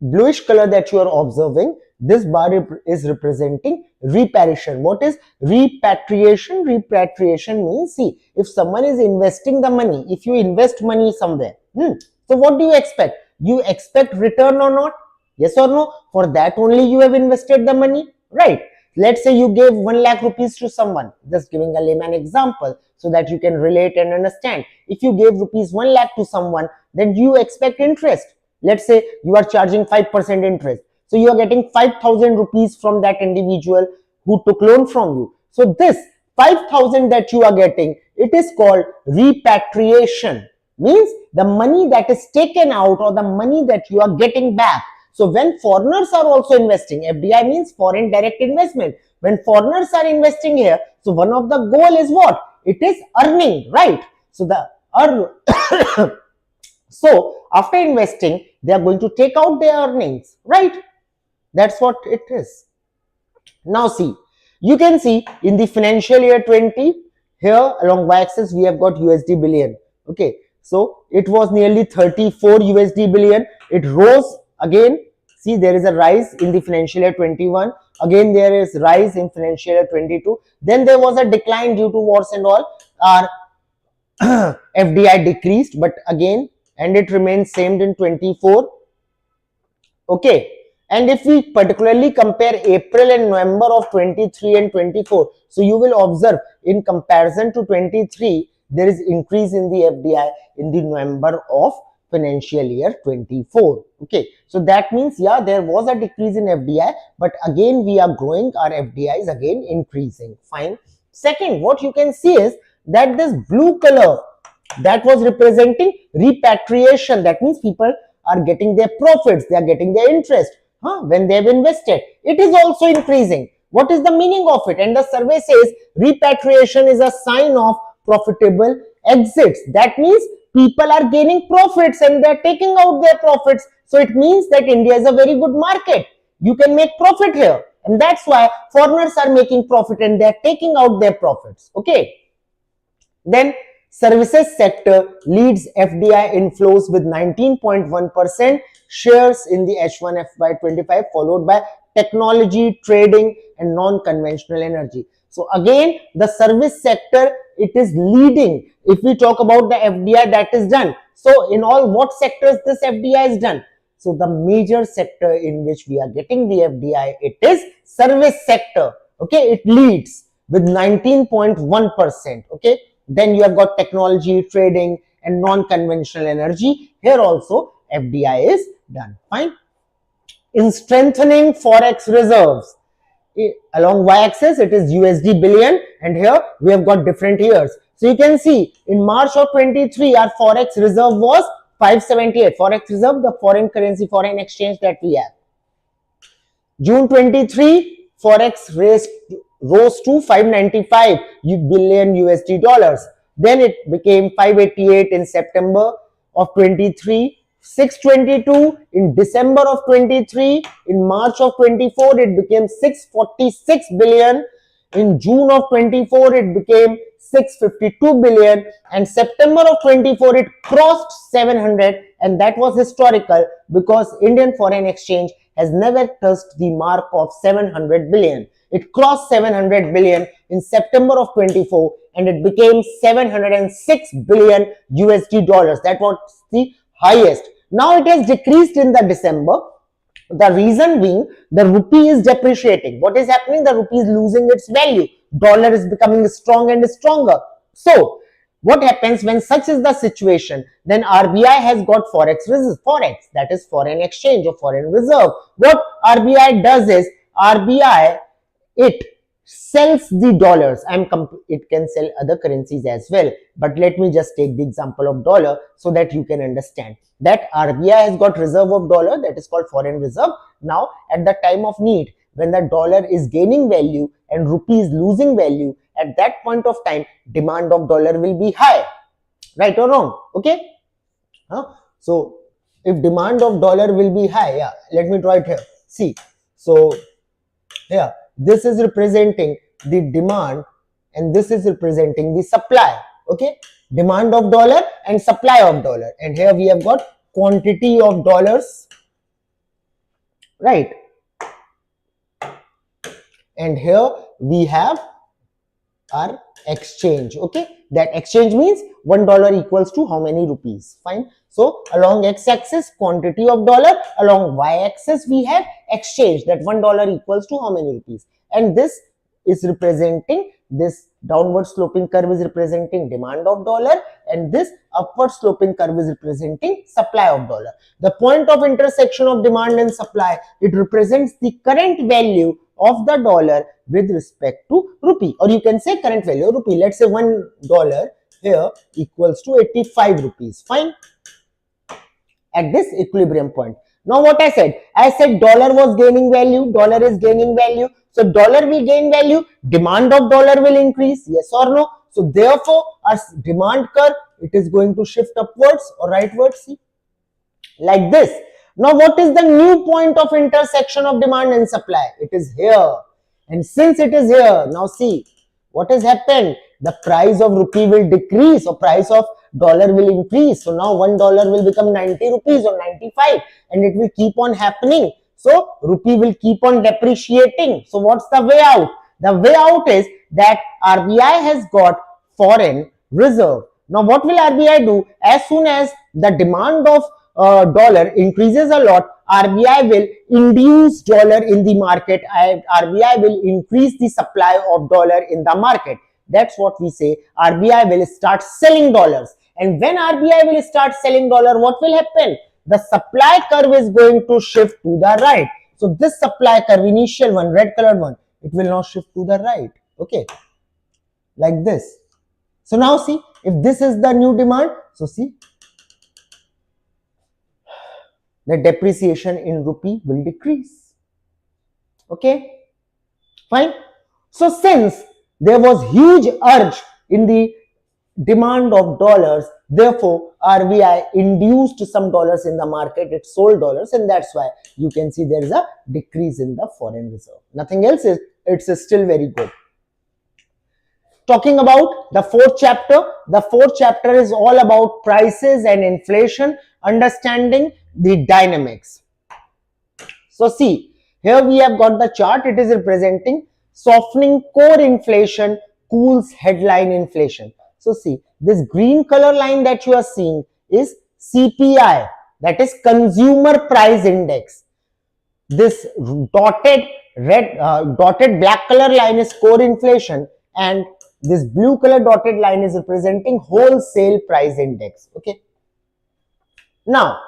bluish color that you are observing, this bar is representing repatriation. What is repatriation? Repatriation means, see, if someone is investing the money, if you invest money somewhere, so what do you expect? You expect return or not? Yes or no? For that only you have invested the money, right? Let's say you gave 1 lakh rupees to someone, just giving a layman example so that you can relate and understand. If you gave rupees 1 lakh to someone, then you expect interest. Let's say you are charging 5% interest. So you are getting 5,000 rupees from that individual who took loan from you. So this 5,000 that you are getting, it is called repatriation. Means the money that is taken out or the money that you are getting back. So when foreigners are also investing, FDI means foreign direct investment. When foreigners are investing here, so one of the goal is what? It is earning, right? So so after investing, they are going to take out their earnings, right? That's what it is. Now see, you can see in the financial year 20, here along y-axis we have got USD billion. Okay, so it was nearly 34 USD billion. It rose again. See, there is a rise in the financial year 21. Again, there is rise in financial year 22. Then there was a decline due to wars and all. Our FDI decreased, but again, and it remains same in 24. Okay. And if we particularly compare April and November of 23 and 24, so you will observe in comparison to 23, there is increase in the FDI in the November of financial year 24. Okay, so that means, yeah, there was a decrease in FDI, but again we are growing, our FDI is again increasing. Fine. Second, what you can see is that this blue color that was representing repatriation. That means people are getting their profits, they are getting their interest when they have invested. It is also increasing. What is the meaning of it? And the survey says repatriation is a sign of profitable exits. That means people are gaining profits and they are taking out their profits. So it means that India is a very good market. You can make profit here. And that's why foreigners are making profit and they are taking out their profits. Okay. Then services sector leads FDI inflows with 19.1% shares in the H1 FY25, followed by technology, trading and non-conventional energy. So again, the service sector, it is leading. If we talk about the FDI that is done, so in all what sectors this FDI is done? So the major sector in which we are getting the FDI, it is service sector. Okay, it leads with 19.1%. Okay, then you have got technology, trading and non-conventional energy. Here also FDI is done. Fine. In strengthening forex reserves, along y-axis it is USD billion, and here we have got different years. So you can see in March of 23 our forex reserve was 578. Forex reserve, the foreign currency, foreign exchange that we have. June 23 forex rose to 595 billion USD dollars. Then it became 588 in September of 23, 622 in December of 23, in March of 24 it became 646 billion, in June of 24 it became 652 billion, and September of 24 it crossed 700, and that was historical because Indian foreign exchange has never touched the mark of 700 billion. It crossed 700 billion in September of 24 and it became 706 billion USD dollars. That was the highest. Now it has decreased in the December. The reason being the rupee is depreciating. What is happening? The rupee is losing its value. dollar is becoming strong and stronger. So what happens when such is the situation? Then RBI has got forex reserve, that is foreign exchange or foreign reserve. What RBI does is RBI, it sells the dollars. It can sell other currencies as well, but let me just take the example of dollar so that you can understand that RBI has got reserve of dollar, that is called foreign reserve. Now at the time of need, when the dollar is gaining value and rupee is losing value, at that point of time demand of dollar will be high, right or wrong? Okay, so if demand of dollar will be high, yeah, let me draw it here. See, so yeah, this is representing the demand and this is representing the supply. Okay, demand of dollar and supply of dollar, and here we have got quantity of dollars, right, and here we have our exchange. Okay, that exchange means $1 equals to how many rupees? Fine. So along x-axis quantity of dollar, along y-axis we have exchange, that $1 equals to how many rupees, and this is representing, this downward sloping curve is representing demand of dollar and this upward sloping curve is representing supply of dollar. The point of intersection of demand and supply, it represents the current value of the dollar with respect to rupee, or you can say current value of rupee. Let's say $1 here equals to 85 rupees. Fine, at this equilibrium point. Now what I said dollar was gaining value, dollar is gaining value, so dollar will gain value, demand of dollar will increase, yes or no? So therefore our demand curve, it is going to shift upwards or rightwards, see, like this. Now what is the new point of intersection of demand and supply? It is here, and since it is here, now see what has happened. The price of rupee will decrease or price of dollar will increase. So now $1 will become 90 rupees or 95, and it will keep on happening. So rupee will keep on depreciating. So what's the way out? The way out is that RBI has got foreign reserve. Now what will RBI do? As soon as the demand of dollar increases a lot, RBI will induce dollar in the market, and RBI will increase the supply of dollar in the market. That's what we say. RBI will start selling dollars, and when RBI will start selling dollar, what will happen? The supply curve is going to shift to the right. So this supply curve, initial one, red colored one, it will now shift to the right. Okay, like this. So now see, if this is the new demand, so see, the depreciation in rupee will decrease. Okay, fine. So since there was huge urge in the demand of dollars, therefore RBI induced some dollars in the market, it sold dollars, and that's why you can see there is a decrease in the foreign reserve. Nothing else, it's still very good. Talking about the fourth chapter is all about prices and inflation, understanding the dynamics. So see, here we have got the chart. It is representing softening core inflation cools headline inflation. So see, this green color line that you are seeing is CPI, that is consumer price index. This dotted black color line is core inflation, and this blue color dotted line is representing wholesale price index. Okay, now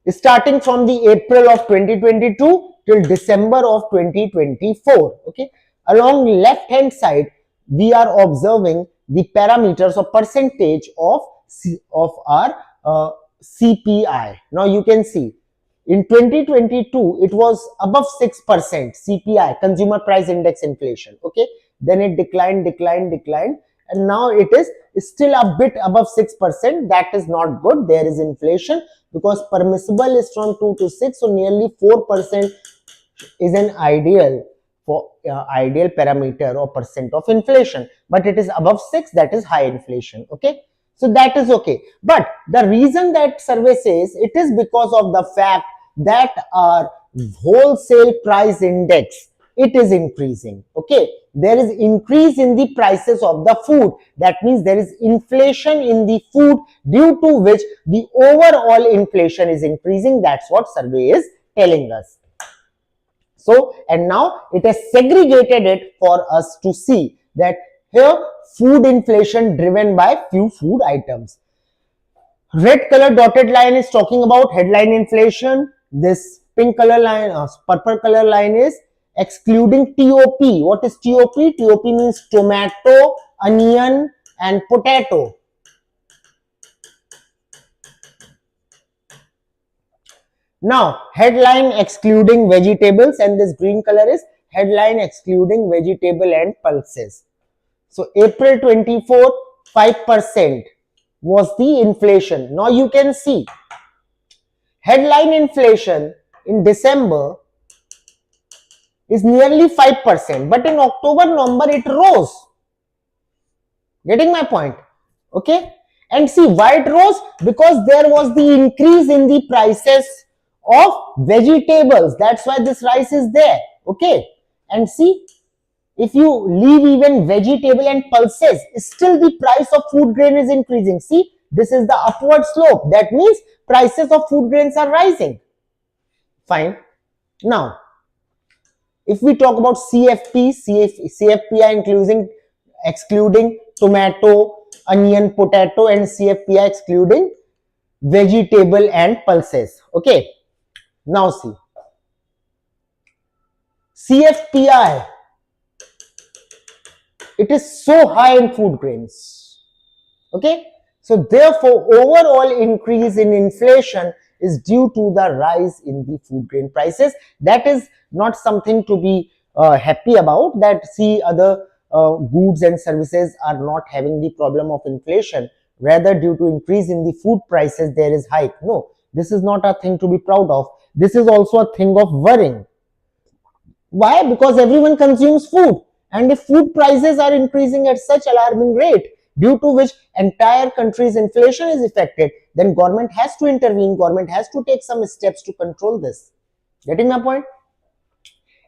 starting from the April of 2022 till December of 2024, okay, along left hand side we are observing the parameters or percentage of our CPI. Now you can see in 2022 it was above 6% CPI, consumer price index inflation. Okay, then it declined, and now it is still a bit above 6%. That is not good. There is inflation, because permissible is from 2 to 6, so nearly 4% is an ideal for ideal parameter or percent of inflation, but it is above 6, that is high inflation. Okay, so that is okay. But the reason that survey says, it is because of the fact that our wholesale price index, it is increasing. Okay, there is increase in the prices of the food. That means there is inflation in the food, due to which the overall inflation is increasing. That's what survey is telling us. So, and now it has segregated it for us to see that here food inflation driven by few food items. Red color dotted line is talking about headline inflation. This pink color line, purple color line is excluding TOP. What is TOP? TOP means tomato, onion and potato. Now, headline excluding vegetables, and this green color is headline excluding vegetable and pulses. So, April 24, 5% was the inflation. Now, you can see headline inflation in December is nearly 5%, but in October, November, it rose. Getting my point? Okay. And see why it rose? Because there was the increase in the prices of vegetables. That's why this rise is there. Okay. And see, if you leave even vegetable and pulses, still the price of food grain is increasing. See, this is the upward slope. That means prices of food grains are rising. Fine. Now, if we talk about CFP, CFPI excluding tomato, onion, potato, and CFPI excluding vegetable and pulses. Okay. Now see, CFPI, it is so high in food grains. Okay. So therefore, overall increase in inflation is due to the rise in the food grain prices. That is not something to be happy about, that see other goods and services are not having the problem of inflation. Rather, due to increase in the food prices, there is hike. No, this is not a thing to be proud of. This is also a thing of worrying. Why? Because everyone consumes food, and if food prices are increasing at such alarming rate, due to which entire country's inflation is affected, then government has to intervene, government has to take some steps to control this. Getting my point?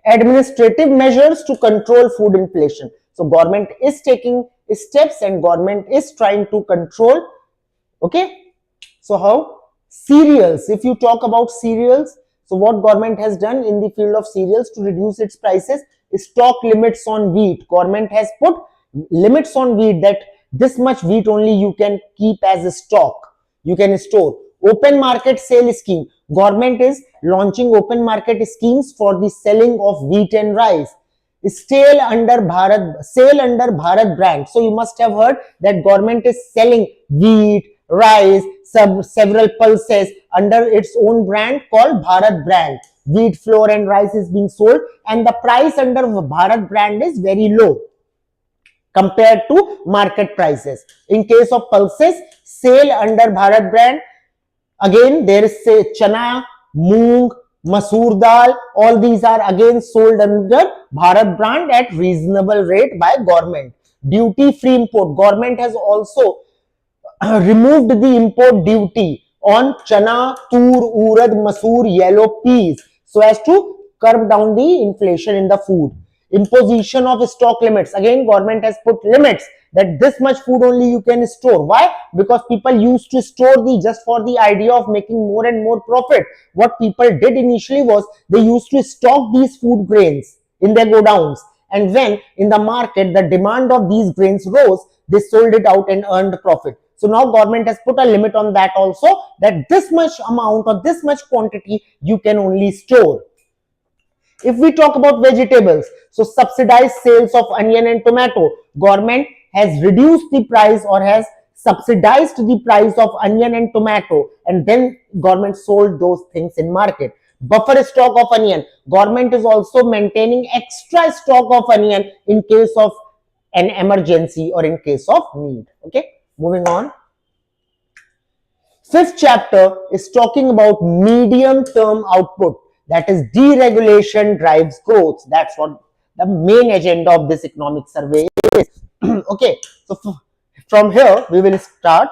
Administrative measures to control food inflation. So government is taking steps and government is trying to control. Okay. So how? Cereals. If you talk about cereals, so what government has done in the field of cereals to reduce its prices, stock limits on wheat. Government has put limits on wheat, that this much wheat only you can keep as a stock, you can store. Open market sale scheme. Government is launching open market schemes for the selling of wheat and rice. Sale under Bharat brand. So you must have heard that government is selling wheat, rice, several pulses under its own brand called Bharat brand. Wheat, flour and rice is being sold, and the price under Bharat brand is very low compared to market prices. In case of pulses, sale under Bharat brand, again there is say chana, moong, masoor dal, all these are again sold under Bharat brand at reasonable rate by government. Duty free import. Government has also removed the import duty on chana, tur, urad, masoor, yellow peas, so as to curb down the inflation in the food. Imposition of stock limits. Again, government has put limits that this much food only you can store. Why? Because people used to store just for the idea of making more and more profit. What people did initially was they used to stock these food grains in their godowns, and when in the market the demand of these grains rose, they sold it out and earned profit. So now government has put a limit on that also, that this much amount or this much quantity you can only store. If we talk about vegetables, so subsidized sales of onion and tomato. Government has reduced the price or has subsidized the price of onion and tomato, and then government sold those things in market. Buffer stock of onion. Government is also maintaining extra stock of onion in case of an emergency or in case of need. Okay, moving on. Fifth chapter is talking about medium term output. That is, deregulation drives growth. That's what the main agenda of this economic survey is. Okay, so from here we will start.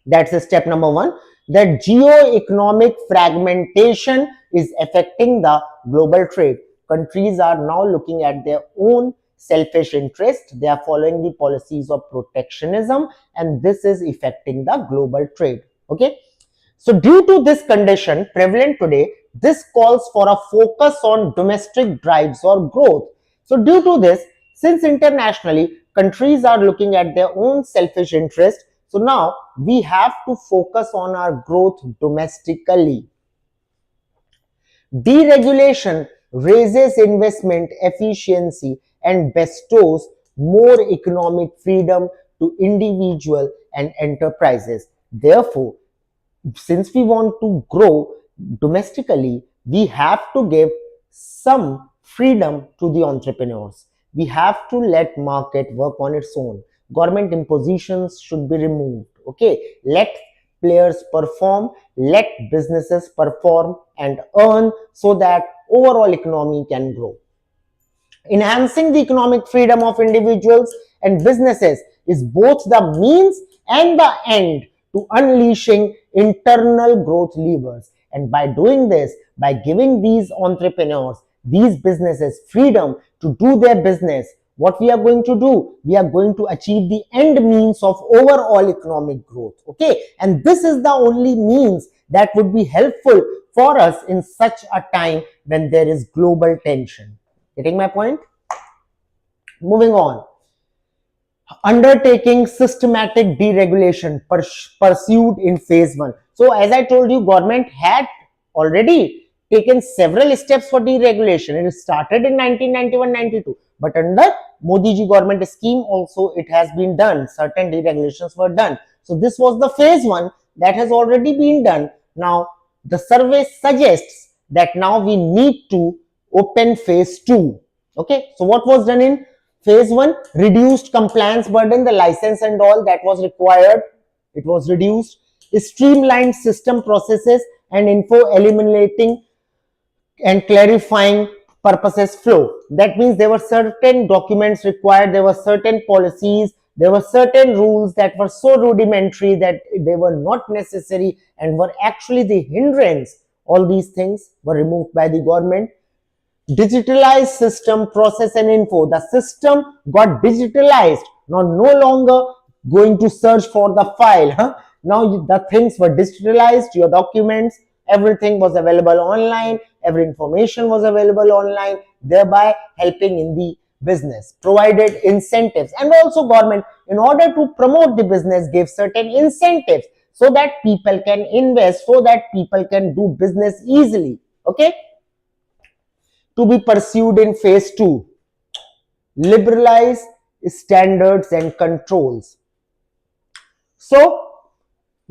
That's step number 1. That geo-economic fragmentation is affecting the global trade. Countries are now looking at their own selfish interest. They are following the policies of protectionism, and this is affecting the global trade. Okay. So due to this condition prevalent today, This calls for a focus on domestic drives or growth. So due to this, since internationally countries are looking at their own selfish interest, so now we have to focus on our growth domestically. Deregulation raises investment efficiency and bestows more economic freedom to individual and enterprises. Therefore, since we want to grow domestically, we have to give some freedom to the entrepreneurs. We have to let market work on its own. Government impositions should be removed. Okay, let players perform, let businesses perform and earn so that overall economy can grow. Enhancing the economic freedom of individuals and businesses is both the means and the end to unleashing internal growth levers. And by doing this, by giving these entrepreneurs, these businesses freedom to do their business, what we are going to do? We are going to achieve the end means of overall economic growth. Okay, and this is the only means that would be helpful for us in such a time when there is global tension. Getting my point? Moving on. Undertaking systematic deregulation pursued in phase 1. So as I told you, government had already taken several steps for deregulation. It started in 1991-92, but under Modi ji government scheme also it has been done. Certain deregulations were done. So this was the phase 1 that has already been done. Now the survey suggests that now we need to open phase 2. Okay, so what was done in phase 1? Reduced compliance burden, the license and all that was required, it was reduced. Streamlined system processes and info, eliminating and clarifying purposes flow. That means there were certain documents required, there were certain policies, there were certain rules that were so rudimentary that they were not necessary and were actually the hindrance. All these things were removed by the government. Digitalized system, process and info. The system got digitalized. Now no longer going to search for the file. Now the things were digitalized, your documents, everything was available online, every information was available online, thereby helping in the business. Provided incentives, and also government, in order to promote the business, gave certain incentives so that people can invest, so that people can do business easily. Okay, to be pursued in phase 2. Liberalize standards and controls. So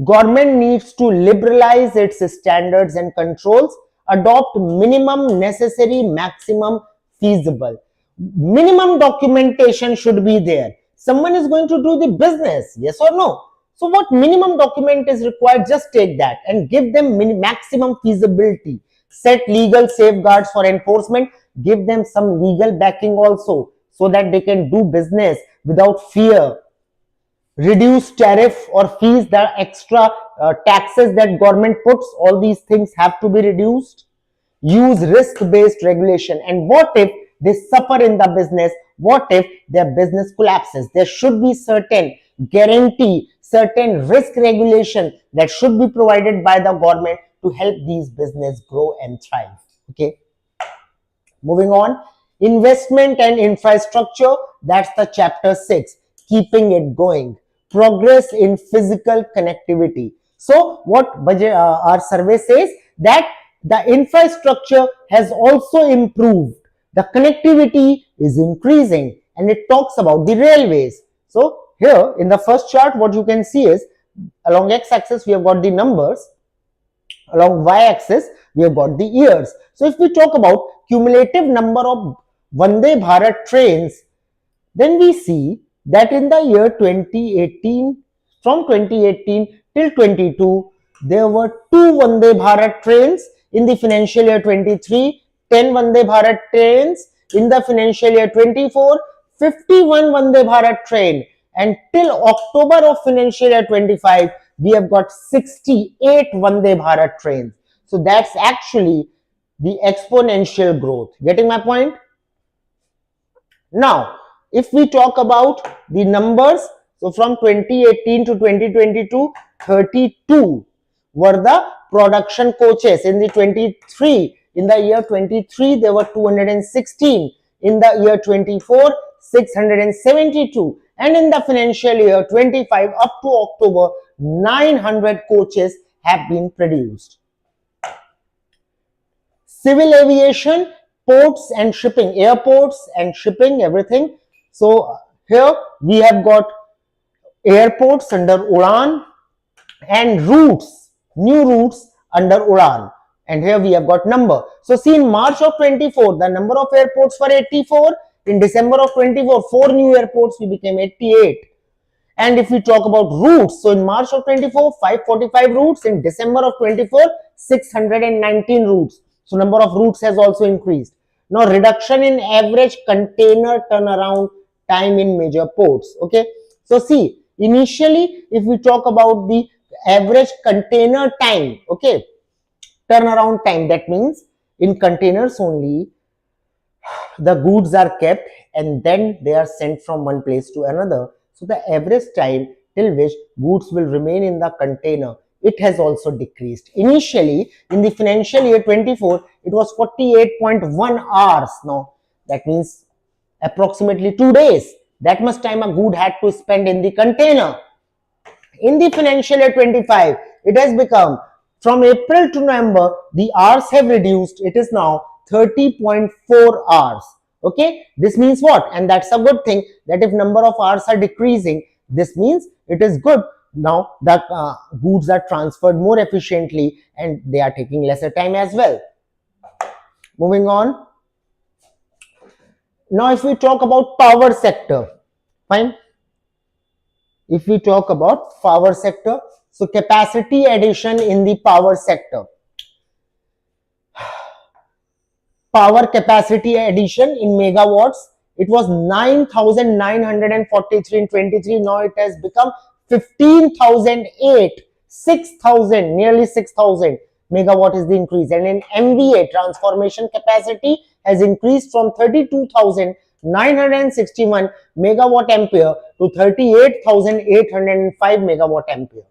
government needs to liberalize its standards and controls, adopt minimum necessary, maximum feasible. Minimum documentation should be there. Someone is going to do the business, yes or no? So what minimum document is required? Just take that and give them maximum feasibility. Set legal safeguards for enforcement, give them some legal backing also so that they can do business without fear. Reduce tariff or fees, the extra taxes that government puts, all these things have to be reduced. Use risk-based regulation. And what if they suffer in the business? What if their business collapses? There should be certain guarantee, certain risk regulation that should be provided by the government to help these business grow and thrive. Okay. Moving on. Investment and infrastructure. That's the chapter 6. Keeping it going. Progress in physical connectivity. So what our survey says, that the infrastructure has also improved. The connectivity is increasing, and it talks about the railways. So here in the first chart, what you can see is along x-axis we have got the numbers, along y-axis we have got the years. So if we talk about cumulative number of Vande Bharat trains, then we see that in the year 2018, from 2018 till 22, there were 2 Vande Bharat trains. In the financial year 23, 10 Vande Bharat trains. In the financial year 24, 51 Vande Bharat train. And till October of financial year 25, we have got 68 Vande Bharat trains. So that's actually the exponential growth. Getting my point? Now, if we talk about the numbers, so from 2018 to 2022, 32 were the production coaches in the 23. In the year 23, there were 216. In the year 24, 672. And in the financial year 25 up to October, 900 coaches have been produced. Civil aviation, ports and shipping, airports and shipping, everything. So here we have got airports under Udan and routes, new routes under Udan. And here we have got number. So see, in March of 24, the number of airports were 84. In December of 24, 4 new airports, we became 88. And if we talk about routes, so in March of 24, 545 routes. In December of 24, 619 routes. So number of routes has also increased. Now reduction in average container turnaround time in major ports. Okay. So see, initially, if we talk about the average container time, okay, turnaround time, that means in containers only the goods are kept and then they are sent from one place to another. So the average time till which goods will remain in the container, it has also decreased. Initially in the financial year 24, it was 48.1 hours. Now that means approximately 2 days. That much time a good had to spend in the container. In the financial year 25, it has become, from April to November, the hours have reduced. It is now 30.4 hours. Okay, this means what? And that's a good thing, that if number of hours are decreasing, this means it is good. Now the goods are transferred more efficiently and they are taking lesser time as well. Moving on. Now if we talk about power sector, fine. If we talk about power sector, so capacity addition in the power sector. Power capacity addition in megawatts, it was 9,943 in 23. Now it has become 15,008, 6,000, nearly 6,000 megawatt is the increase. And in MVA, transformation capacity has increased from 32,961 megawatt ampere to 38,805 megawatt ampere.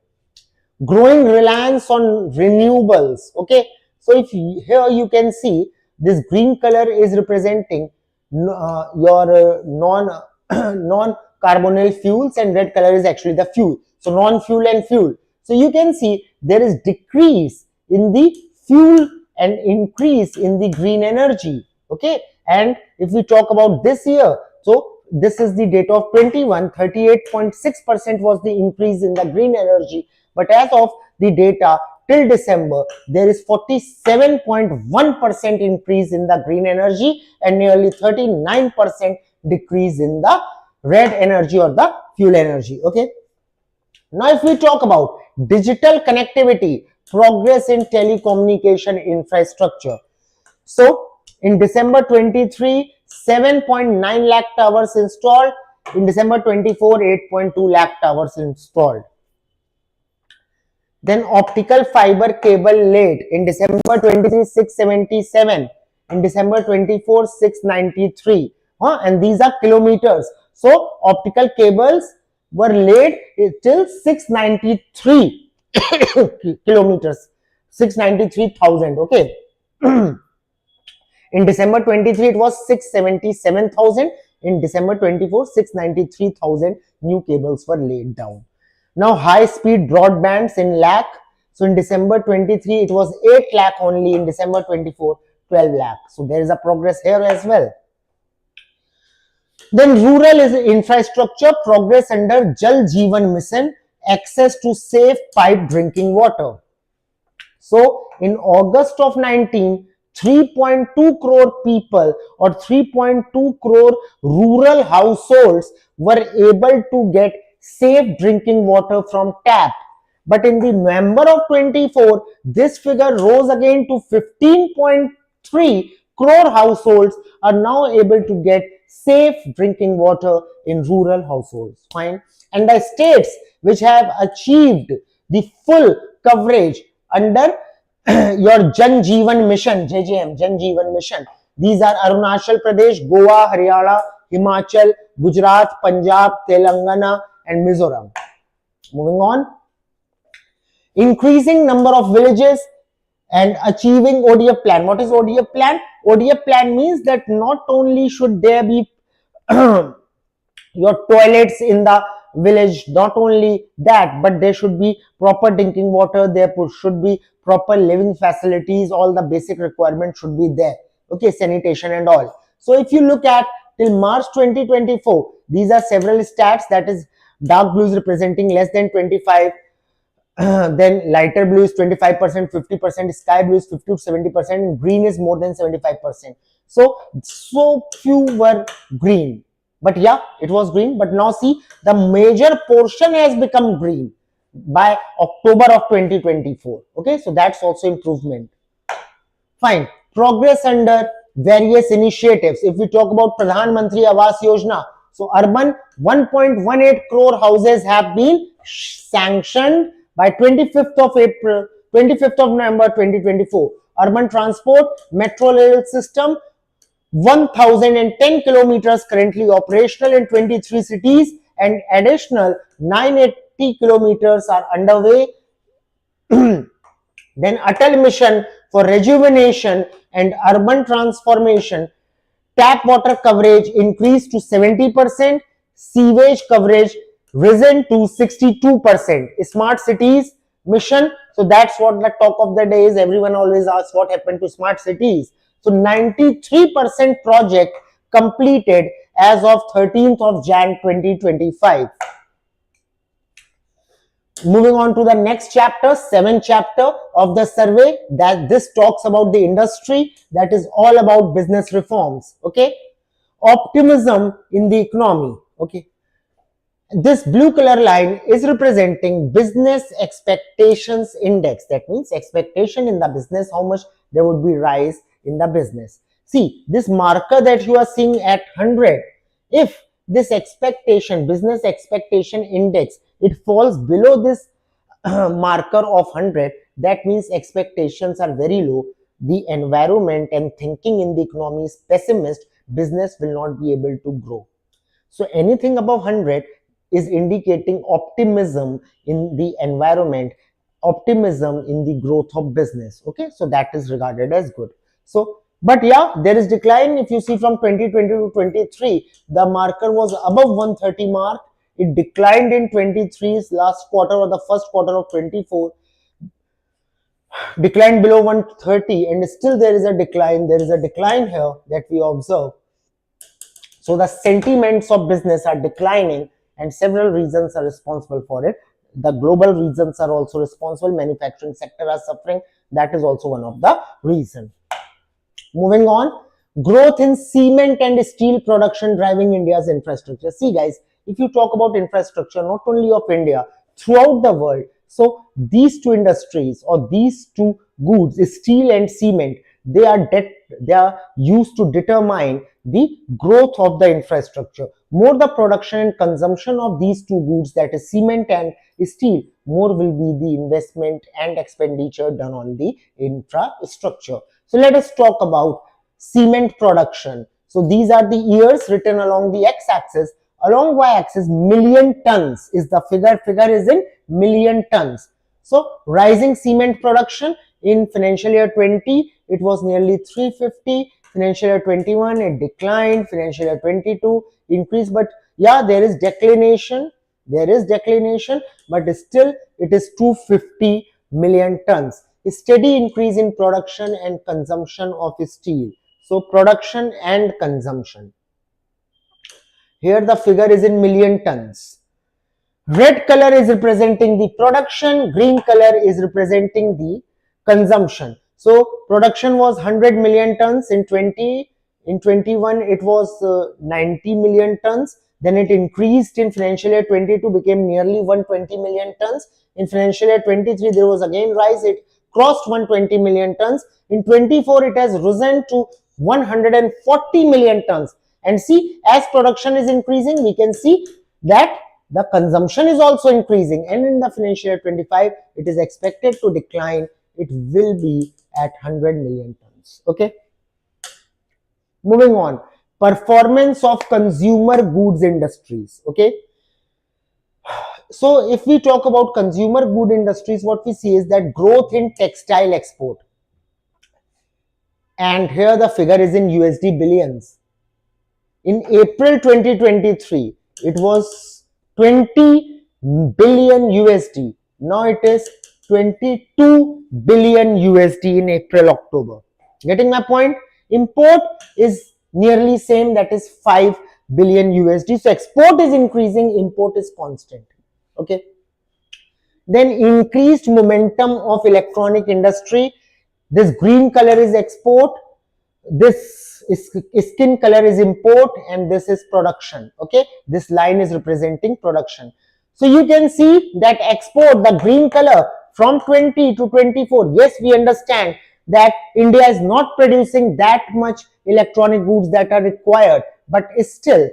Growing reliance on renewables. Okay, so if here you can see this green color is representing your non-carbonyl fuels and red color is actually the fuel. So non-fuel and fuel. So you can see there is decrease in the fuel and increase in the green energy. Okay, and if we talk about this year, so this is the data of 21, 38.6% was the increase in the green energy. But as of the data till December, there is 47.1% increase in the green energy and nearly 39% decrease in the red energy or the fuel energy. Okay. Now if we talk about digital connectivity, progress in telecommunication infrastructure. So in December 23, 7.9 lakh towers installed. In December 24, 8.2 lakh towers installed. Then optical fiber cable laid. In December 23, 677. In December 24, 693. And these are kilometers. So optical cables were laid till 693 kilometers. 693,000. Okay. In December 23, it was 677,000. In December 24, 693,000 new cables were laid down. Now high-speed broadbands in lakh. So in December 23, it was 8 lakh only. In December 24, 12 lakh. So there is a progress here as well. Then rural is infrastructure progress under Jal Jeevan Mission, access to safe pipe drinking water. So in August of 19, 3.2 crore people or 3.2 crore rural households were able to get safe drinking water from tap. But in the November of 24, this figure rose again to 15.3 crore households are now able to get safe drinking water in rural households. Fine. And the states which have achieved the full coverage under your Jan Jeevan Mission, JJM, Jan Jeevan Mission. These are Arunachal Pradesh, Goa, Haryana, Himachal, Gujarat, Punjab, Telangana and Mizoram. Moving on. increasing number of villages and achieving ODF plan. What is ODF plan? ODF plan means that not only should there be your toilets in the village, not only that, but there should be proper drinking water, there should be proper living facilities, all the basic requirements should be there. Okay, sanitation and all. So if you look at till March 2024, these are several stats, that is dark blue is representing less than 25, then lighter blue is 25%, 50%, sky blue is 50 to 70%, and green is more than 75%. So few were green. But yeah, it was green. But now see, the major portion has become green by October of 2024. Okay, so that's also improvement. Fine. Progress under various initiatives. If we talk about Pradhan Mantri Awas Yojana, so urban 1.18 crore houses have been sanctioned by 25th of November 2024. Urban transport, metro rail system, 1010 kilometers currently operational in 23 cities, and additional 980 kilometers are underway. Then Atal Mission for Rejuvenation and Urban Transformation, tap water coverage increased to 70%, sewage coverage risen to 62%. Smart cities mission, so that's what the talk of the day is. Everyone always asks what happened to smart cities. So 93% project completed as of 13th of Jan 2025. Moving on to the next chapter, 7th chapter of the survey, that this talks about the industry, that is all about business reforms. Okay, optimism in the economy. Okay, this blue color line is representing business expectations index. That means expectation in the business, how much there would be rise in the business. See, this marker that you are seeing at 100, if this expectation, business expectation index, it falls below this marker of 100, that means expectations are very low. The environment and thinking in the economy is pessimist. Business will not be able to grow. So anything above 100 is indicating optimism in the environment, optimism in the growth of business. Okay, so that is regarded as good. So, but yeah, there is decline. If you see from 2020 to 23, the marker was above 130 mark. It declined in 23's last quarter or the first quarter of 24, declined below 130, and still there is a decline. There is a decline here that we observe. So the sentiments of business are declining, and several reasons are responsible for it. The global reasons are also responsible. Manufacturing sector are suffering. That is also one of the reasons. Moving on, growth in cement and steel production driving India's infrastructure. See guys, if you talk about infrastructure, not only of India, throughout the world, so these two industries or these two goods, steel and cement, they are used to determine the growth of the infrastructure. More the production and consumption of these two goods, that is cement and steel, more will be the investment and expenditure done on the infrastructure. So let us talk about cement production. So these are the years written along the x-axis. Along y-axis, million tons is the figure. Figure is in million tons. So rising cement production in financial year 20, it was nearly 350. Financial year 21, it declined. Financial year 22, increased. But yeah, there is declination. There is declination, but still it is 250 million tons. A steady increase in production and consumption of steel. So production and consumption. Here the figure is in million tons. Red color is representing the production, green color is representing the consumption. So production was 100 million tons in 20, in 21 it was 90 million tons. Then it increased in financial year 22, became nearly 120 million tons. In financial year 23, there was again rise, it crossed 120 million tons. In 24, it has risen to 140 million tons. And see, as production is increasing, we can see that the consumption is also increasing. And in the financial year 25, it is expected to decline. It will be at 100 million tons. Okay. Moving on. Performance of consumer goods industries. Okay. So if we talk about consumer good industries, what we see is that growth in textile export, and here the figure is in USD billions. In April 2023, it was 20 billion USD. Now it is 22 billion USD in April, October. Getting my point? Import is nearly same, that is 5 billion USD. So export is increasing, import is constant. Okay. Then increased momentum of electronic industry. This green color is export, this skin color is import, and this is production. Okay, this line is representing production. So you can see that export, the green color, from 20 to 24. Yes, we understand that India is not producing that much electronic goods that are required, but still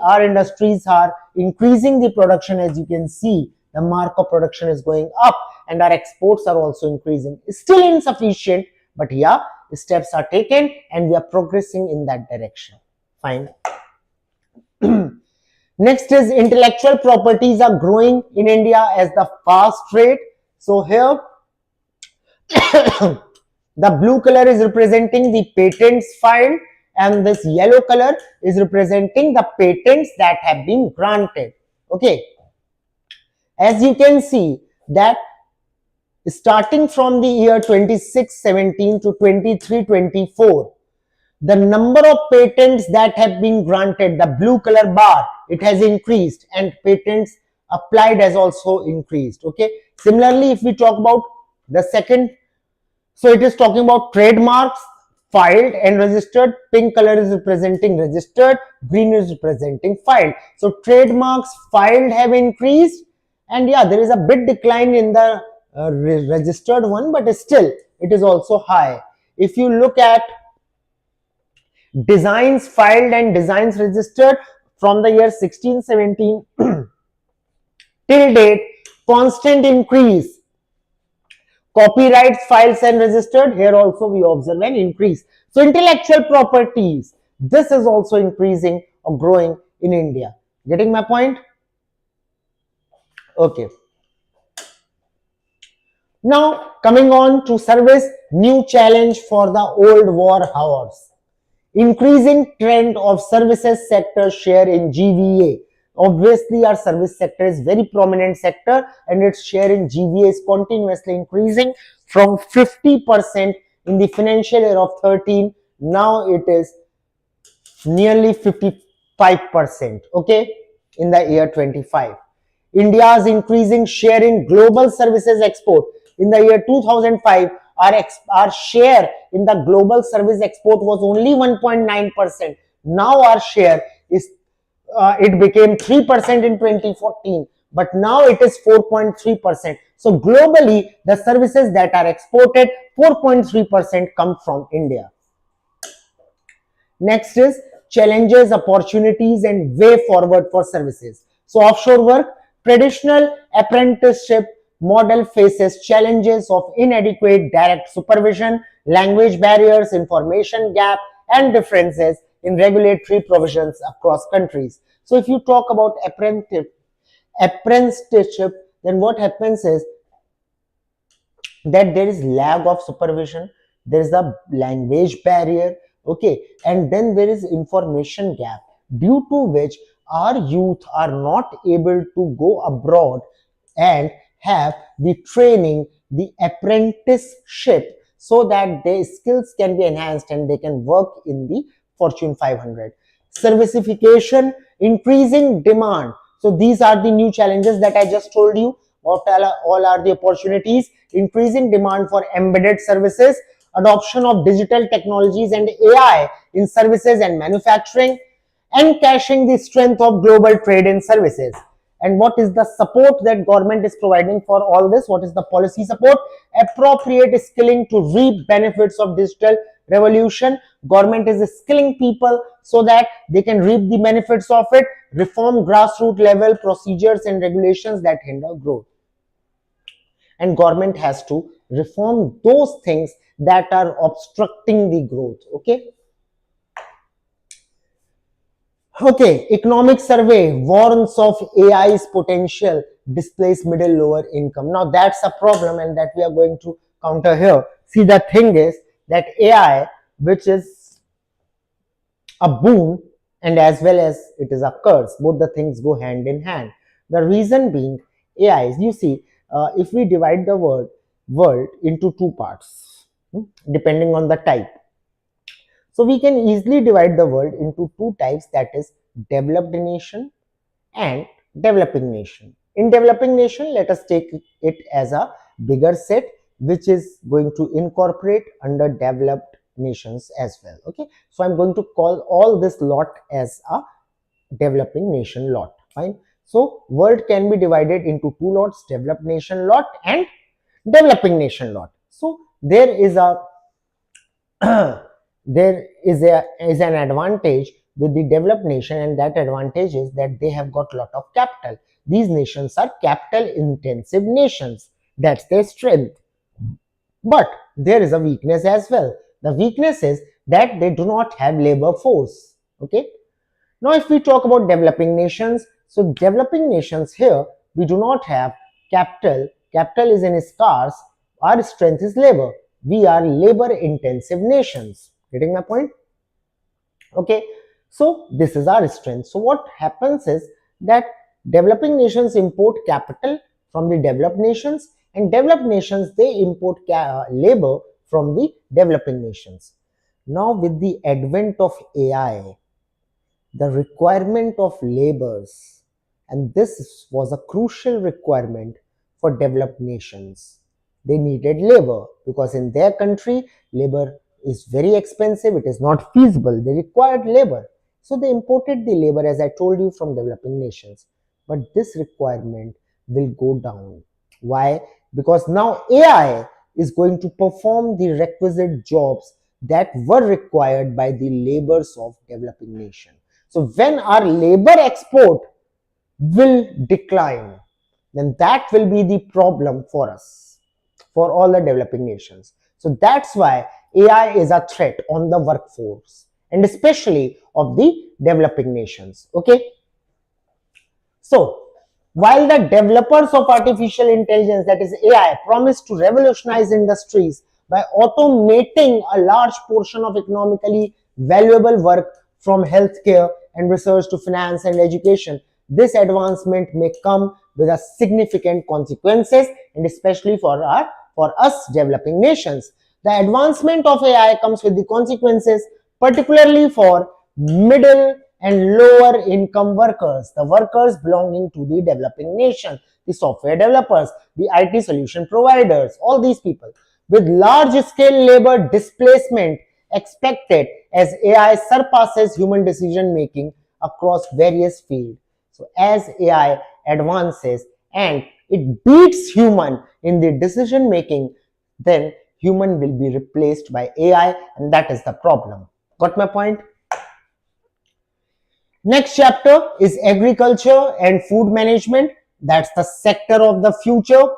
our industries are increasing the production. As you can see, the mark of production is going up and our exports are also increasing. Still insufficient, but yeah, steps are taken and we are progressing in that direction. Fine. Next is intellectual properties are growing in India as the fast rate. So here the blue color is representing the patents filed and this yellow color is representing the patents that have been granted. Okay. As you can see that starting from the year 26-17 to 23-24, the number of patents that have been granted, the blue color bar, it has increased, and patents applied has also increased. Okay. Similarly, if we talk about the second, so it is talking about trademarks filed and registered. Pink color is representing registered, green is representing filed. So trademarks filed have increased, and yeah, there is a bit decline in the registered one, but still it is also high. If you look at designs filed and designs registered from the year 16-17 till date, constant increase. Copyrights files and registered, here also we observe an increase. So intellectual properties, this is also increasing or growing in India. Getting my point? Okay. Now coming on to service, new challenge for the old war horse. Increasing trend of services sector share in GVA. Obviously our service sector is very prominent sector and its share in GVA is continuously increasing from 50% in the financial year of 13. Now it is nearly 55%. Okay, in the year 25. India's increasing share in global services export. In the year 2005, our share in the global service export was only 1.9%. Now our share is, it became 3% in 2014, but now it is 4.3%. So globally, the services that are exported, 4.3% come from India. Next is challenges, opportunities, and way forward for services. So offshore work, traditional apprenticeship model faces challenges of inadequate direct supervision, language barriers, information gap, and differences in regulatory provisions across countries. So if you talk about apprenticeship, then what happens is that there is lack of supervision, there is a language barrier, okay, and then there is information gap, due to which our youth are not able to go abroad and have the training, the apprenticeship, so that their skills can be enhanced and they can work in the Fortune 500. Servicification, increasing demand. So these are the new challenges that I just told you. What all are the opportunities? Increasing demand for embedded services, adoption of digital technologies and AI in services and manufacturing, and cashing the strength of global trade in services. And what is the support that government is providing for all this? What is the policy support? Appropriate skilling to reap benefits of digital revolution. Government is skilling people so that they can reap the benefits of it. Reform grassroots level procedures and regulations that hinder growth. And government has to reform those things that are obstructing the growth. Okay. Okay, economic survey warns of AI's potential displace middle lower income. Now that's a problem, and that we are going to counter here. See, the thing is that AI, which is a boon and as well as it is a curse, both the things go hand in hand. The reason being, AI, you see, if we divide the world into two parts, depending on the type. So we can easily divide the world into two types, that is developed nation and developing nation. In developing nation, let us take it as a bigger set which is going to incorporate under developed nations as well. Okay, so I'm going to call all this lot as a developing nation lot. Fine. So world can be divided into two lots, developed nation lot and developing nation lot. So there is a there is an advantage with the developed nation, and that advantage is that they have got lot of capital. These nations are capital intensive nations. That's their strength. But there is a weakness as well. The weakness is that they do not have labor force. Okay. Now if we talk about developing nations, so developing nations here, we do not have capital. Capital is in scarce. Our strength is labor. We are labor intensive nations. Getting my point? Okay, so this is our strength. So what happens is that developing nations import capital from the developed nations, and developed nations, they import labor from the developing nations. Now with the advent of AI, the requirement of labors, and this was a crucial requirement for developed nations. They needed labor because in their country labor is very expensive, it is not feasible, they required labor. So they imported the labor, as I told you, from developing nations. But this requirement will go down. Why? Because now AI is going to perform the requisite jobs that were required by the labors of developing nation. So when our labor export will decline, then that will be the problem for us, for all the developing nations. So that's why AI is a threat on the workforce, and especially of the developing nations. Okay. So while the developers of artificial intelligence, that is AI, promise to revolutionize industries by automating a large portion of economically valuable work from healthcare and research to finance and education, this advancement may come with a significant consequences, and especially for us developing nations. The advancement of AI comes with the consequences, particularly for middle and lower income workers, the workers belonging to the developing nation, the software developers, the IT solution providers, all these people, with large scale labor displacement expected as AI surpasses human decision making across various fields. So as AI advances and it beats human in the decision making, then human will be replaced by AI, and that is the problem. Got my point? Next chapter is agriculture and food management. That's the sector of the future.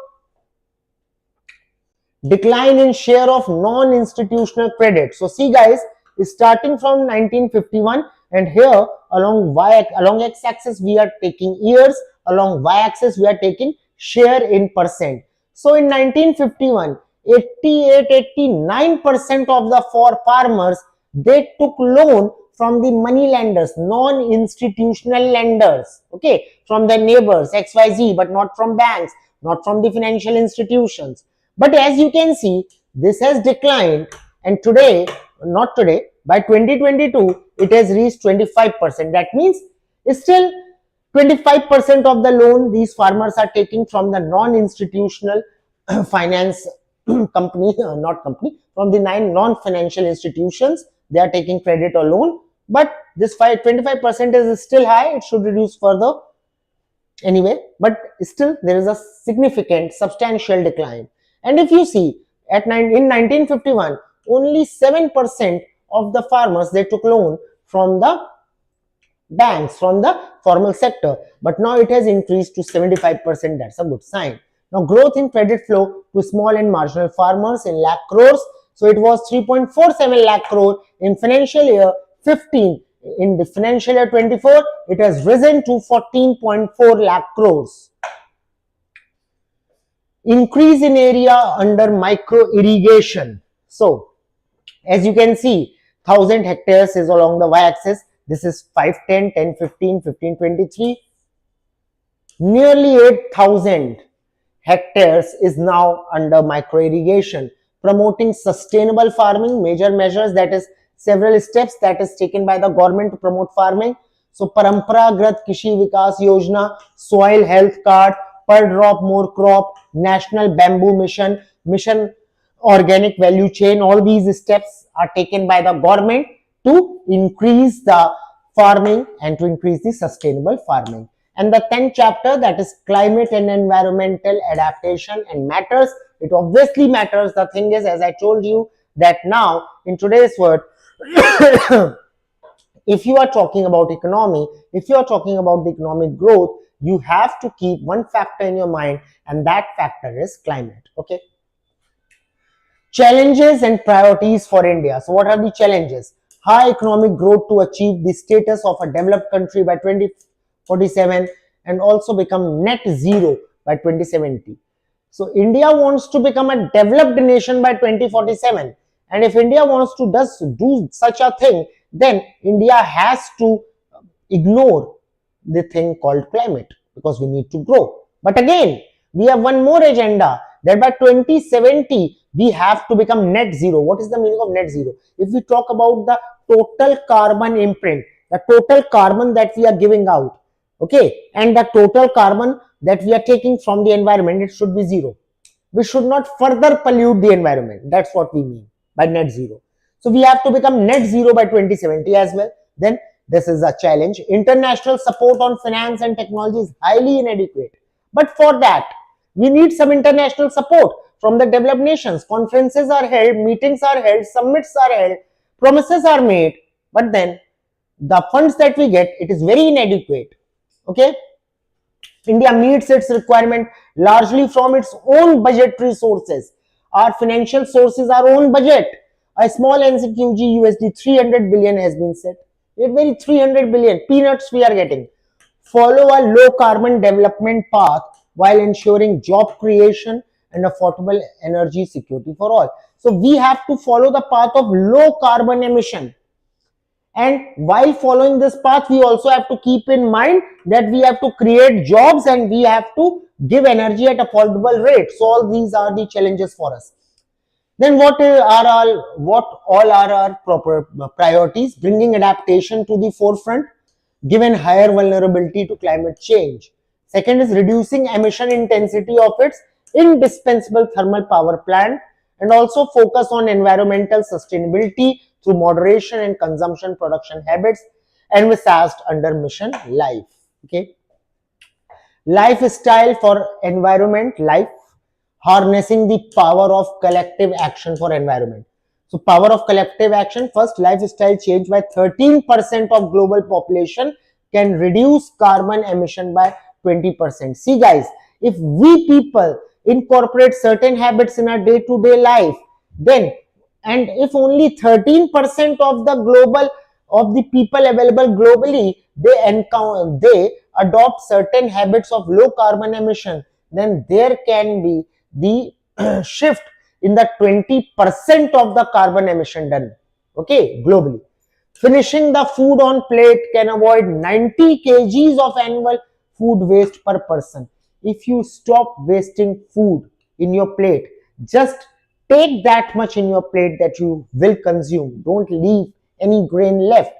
Decline in share of non-institutional credit. So see guys, starting from 1951, and here along x-axis we are taking years, along y-axis we are taking share in percent. So in 1951, 89% of the farmers, they took loan from the money lenders, non-institutional lenders, okay, from their neighbors, XYZ, but not from banks, not from the financial institutions. But as you can see, this has declined, and today, not today, by 2022, it has reached 25%. That means still 25% of the loan these farmers are taking from the non-institutional finance company, not company, from the 9 non-financial institutions. They are taking credit or loan, but this 25% is still high. It should reduce further anyway, but still there is a significant, substantial decline. And if you see, in 1951, only 7% of the farmers, they took loan from the banks, from the formal sector, but now it has increased to 75%. That's a good sign. Now growth in credit flow to small and marginal farmers in lakh crores. So it was 3.47 lakh crore in financial year 15. in the financial year 24, it has risen to 14.4 lakh crores. Increase in area under micro irrigation. So, as you can see, 1000 hectares is along the y-axis. This is 5, 10, 10, 15, 15, 23. Nearly 8,000 hectares is now under micro irrigation. Promoting sustainable farming, major measures, that is several steps that is taken by the government to promote farming. So, Paramparagat Krishi Vikas Yojana, soil health card, per drop more crop, national bamboo mission, mission organic value chain, all these steps are taken by the government to increase the farming and to increase the sustainable farming. And the 10th chapter, that is climate and environmental adaptation and matters. It obviously matters. The thing is, as I told you, that now in today's world, if you are talking about economy, if you are talking about the economic growth, you have to keep one factor in your mind, and that factor is climate. Okay. Challenges and priorities for India. So what are the challenges? High economic growth to achieve the status of a developed country by 2047 and also become net zero by 2070. So India wants to become a developed nation by 2047, and if India wants to do such a thing, then India has to ignore the thing called climate, because we need to grow. But again, we have one more agenda, that by 2070 we have to become net zero. What is the meaning of net zero? If we talk about the total carbon imprint, the total carbon that we are giving out, okay, and the total carbon that we are taking from the environment, it should be zero. We should not further pollute the environment. That's what we mean by net zero. So we have to become net zero by 2070 as well. Then this is a challenge. International support on finance and technology is highly inadequate. But for that, we need some international support from the developed nations. Conferences are held, meetings are held, summits are held, promises are made, but then the funds that we get, it is very inadequate. Okay. India meets its requirement largely from its own budgetary sources. Our financial sources, our own budget. A small NCQG USD 300 billion has been set. It's very 300 billion, peanuts we are getting. Follow a low carbon development path while ensuring job creation and affordable energy security for all. So we have to follow the path of low carbon emission. And while following this path, we also have to keep in mind that we have to create jobs and we have to give energy at affordable rate. So all these are the challenges for us. Then what all are our proper priorities? Bringing adaptation to the forefront, given higher vulnerability to climate change. Second is reducing emission intensity of its indispensable thermal power plant, and also focus on environmental sustainability through moderation and consumption production habits envisaged under mission life. Okay. Lifestyle for environment, life, harnessing the power of collective action for environment. So power of collective action, first, lifestyle change by 13% of global population can reduce carbon emission by 20%. See guys, if we people incorporate certain habits in our day-to-day life, then, and if only 13% of the people available globally, they adopt certain habits of low carbon emission, then there can be the shift in the 20% of the carbon emission done, okay, globally. Finishing the food on plate can avoid 90 kgs of annual food waste per person. If you stop wasting food in your plate, just take that much in your plate that you will consume. Don't leave any grain left.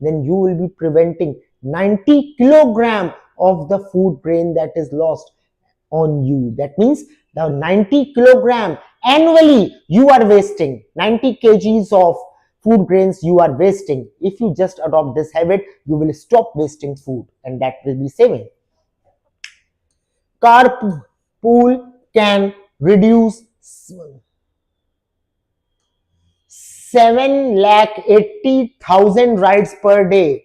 Then you will be preventing 90 kilogram of the food grain that is lost on you. That means the 90 kilogram annually you are wasting, 90 kgs of food grains you are wasting. If you just adopt this habit, you will stop wasting food, and that will be saving. Carpool can reduce 7,80,000 rides per day,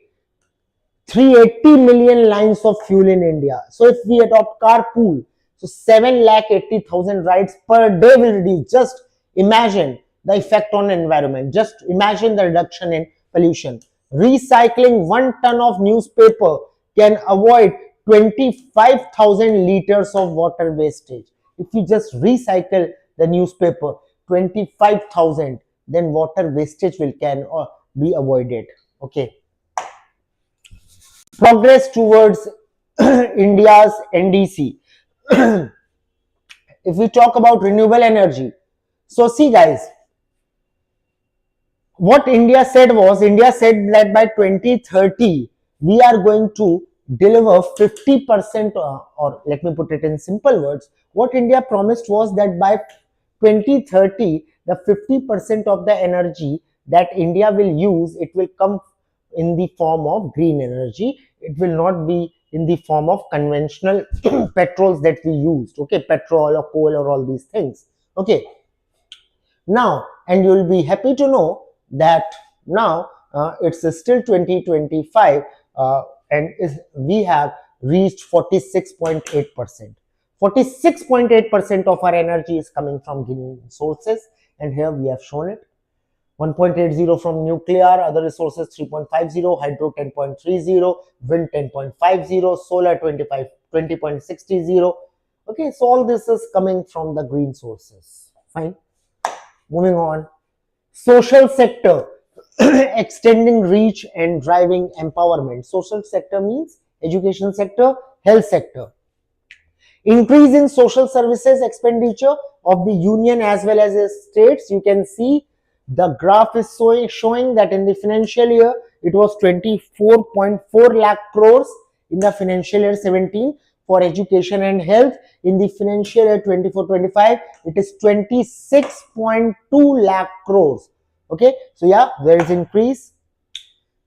380 million lines of fuel in India. So if we adopt carpool, so 7,80,000 rides per day will reduce. Just imagine the effect on environment. Just imagine the reduction in pollution. Recycling 1 ton of newspaper can avoid 25,000 liters of water wastage. If you just recycle the newspaper, 25,000, then water wastage can be avoided. Okay. Progress towards India's NDC. If we talk about renewable energy, so see guys, what India said that by 2030 we are going to deliver 50%, or let me put it in simple words, what India promised was that by 2030 the 50% of the energy that India will use, it will come in the form of green energy. It will not be in the form of conventional petrols that we used, okay, petrol or coal or all these things. Okay, now, and you will be happy to know that now it's still 2025, and we have reached 46.8%. 46.8% of our energy is coming from green sources, and here we have shown it. 1.80 from nuclear, other resources 3.50, hydro 10.30, wind 10.50, solar 20.60. Okay, so all this is coming from the green sources. Fine. Moving on. Social sector, extending reach and driving empowerment. Social sector means education sector, health sector. Increase in social services expenditure of the union as well as the states. You can see the graph is showing that in the financial year it was 24.4 lakh crores in the financial year 17 for education and health. In the financial year 24-25 it is 26.2 lakh crores. Okay, so yeah, there is increase.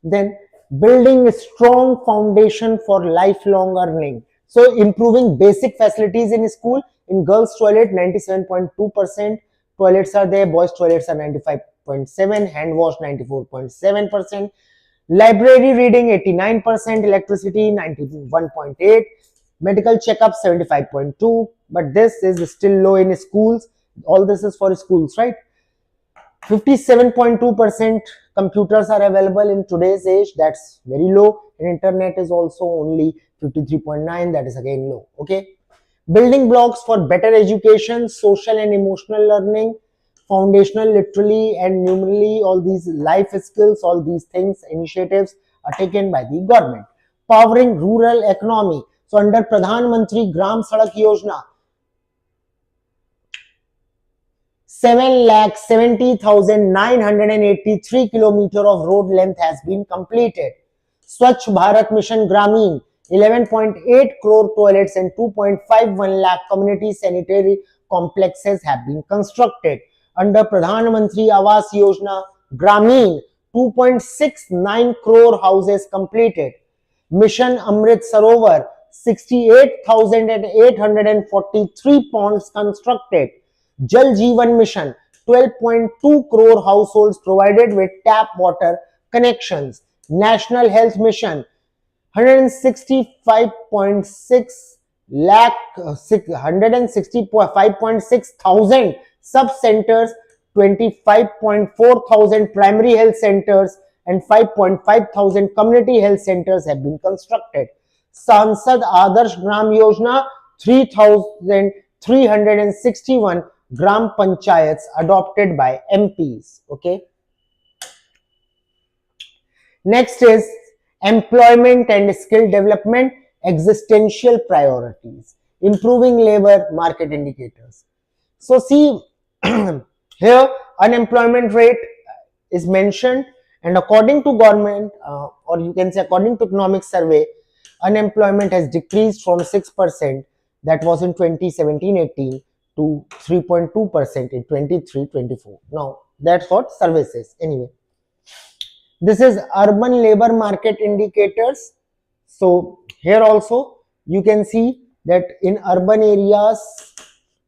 Then building a strong foundation for lifelong learning. So improving basic facilities in school. In girls toilet 97.2% toilets are there, boys toilets are 95.7%, hand wash 94.7%, library reading 89%, electricity 91.8%, medical checkup 75.2%, but this is still low in schools. All this is for schools, right? 57.2% computers are available in today's age, that's very low, and internet is also only 53.9%, that is again low. Okay, building blocks for better education, social and emotional learning, foundational, literally and numerically, all these life skills, all these things, initiatives are taken by the government. Powering rural economy. So under Pradhan Mantri Gram Sadak Yojana, 7,70,983 kilometers of road length has been completed. Swachh Bharat Mission Gramin, 11.8 crore toilets and 2.51 lakh community sanitary complexes have been constructed. Under Pradhan Mantri Awas Yojana Gramin, 2.69 crore houses completed. Mission Amrit Sarovar, 68,843 ponds constructed. Jal Jeevan Mission, 12.2 crore households provided with tap water connections. National Health Mission, 165.6 thousand sub-centers, 25.4 thousand primary health centers and 5.5 thousand community health centers have been constructed. Sansad Adarsh Gram Yojana, 3,361 Gram Panchayats adopted by MPs. Okay. Next is employment and skill development, existential priorities, improving labor market indicators. So see here unemployment rate is mentioned, and according to government or you can say according to economic survey, unemployment has decreased from 6% that was in 2017-18 to 3.2% in 23-24. Now that's what survey says. Anyway, this is urban labor market indicators. So here also you can see that in urban areas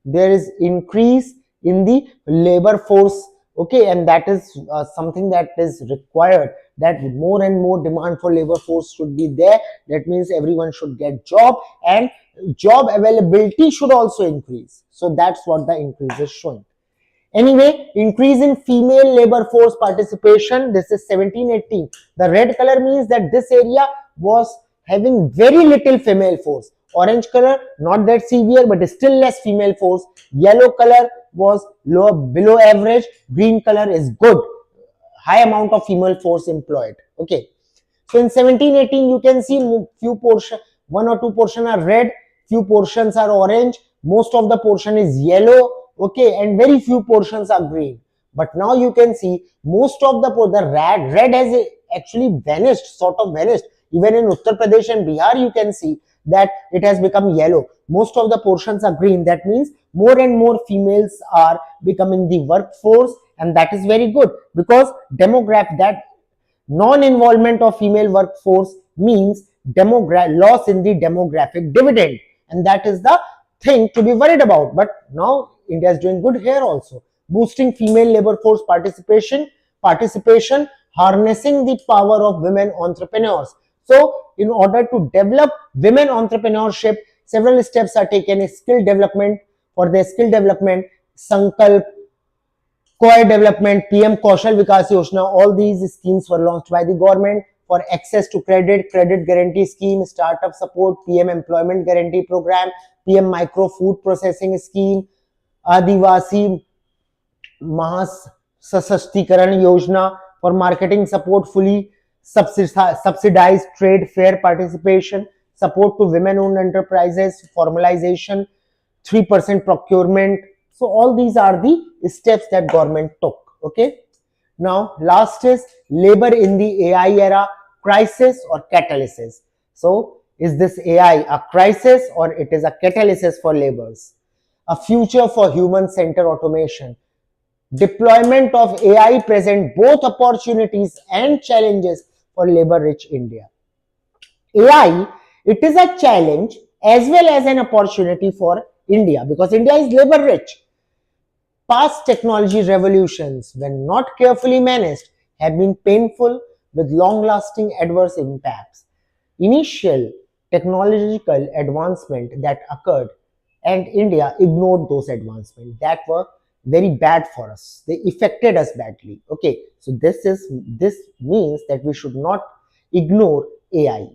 there is increase in the labor force. Okay, and that is something that is required, that more and more demand for labor force should be there. That means everyone should get job and job availability should also increase. So that's what the increase is showing. Anyway, increase in female labor force participation. This is 1718. The red color means that this area was having very little female force. Orange color, not that severe, but still less female force. Yellow color was low, below average. Green color is good. High amount of female force employed. Okay. So in 1718, you can see few portion, one or two portion are red, few portions are orange, most of the portion is yellow, okay, and very few portions are green. But now you can see most of the red has actually vanished, sort of vanished. Even in Uttar Pradesh and Bihar, you can see that it has become yellow. Most of the portions are green. That means more and more females are becoming the workforce, and that is very good, because non-involvement of female workforce means loss in the demographic dividend, and that is the thing to be worried about. But now India is doing good here also. Boosting female labor force participation, harnessing the power of women entrepreneurs. So in order to develop women entrepreneurship, several steps are taken. Skill development, for their skill development, Sankalp, Core Development, PM Kaushal Vikas Yojana, all these schemes were launched by the government. For access to credit guarantee scheme, startup support, PM Employment Guarantee Program, PM Micro Food Processing Scheme, Adivasi Mahas Sashastikaran Yojana, for marketing support, fully subsidized trade fair participation, support to women-owned enterprises, formalization, 3% procurement. So all these are the steps that government took. Okay. Now last is labor in the AI era, crisis or catalysis. So is this AI a crisis or it is a catalysis for labors? A future for human-centered automation. Deployment of AI present both opportunities and challenges for labor-rich India. AI, it is a challenge as well as an opportunity for India, because India is labor-rich. Past technology revolutions, when not carefully managed, have been painful with long-lasting adverse impacts. Initial technological advancement that occurred, and India ignored those advancements that were very bad for us. They affected us badly. Okay, so this means that we should not ignore AI.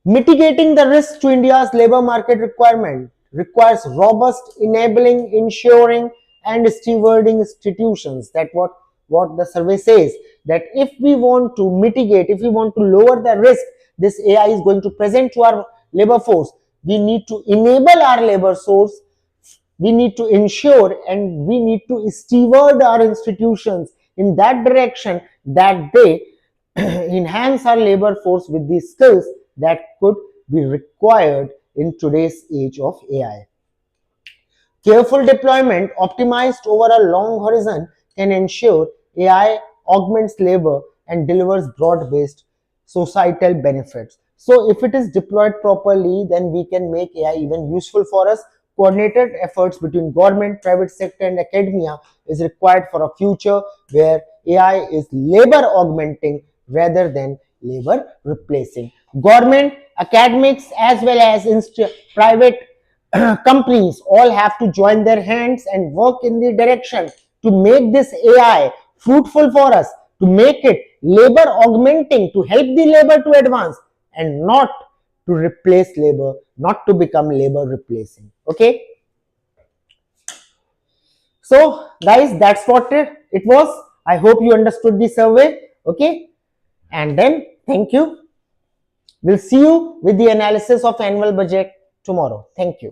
Mitigating the risk to India's labor market requirement requires robust enabling, ensuring, and stewarding institutions. That what the survey says, that if we want to mitigate, if we want to lower the risk this AI is going to present to our labor force, we need to enable our labor source, we need to ensure, and we need to steward our institutions in that direction, that they enhance our labor force with the skills that could be required in today's age of AI. Careful deployment optimized over a long horizon can ensure AI augments labor and delivers broad-based societal benefits. So if it is deployed properly, then we can make AI even useful for us. Coordinated efforts between government, private sector and academia is required for a future where AI is labor augmenting rather than labor replacing. Government, academics as well as private companies all have to join their hands and work in the direction to make this AI fruitful for us, to make it labor augmenting, to help the labor to advance and not to replace labor, not to become labor replacing. Okay. So guys, that's what it was. I hope you understood the survey. Okay. And then thank you. We'll see you with the analysis of annual budget tomorrow. Thank you.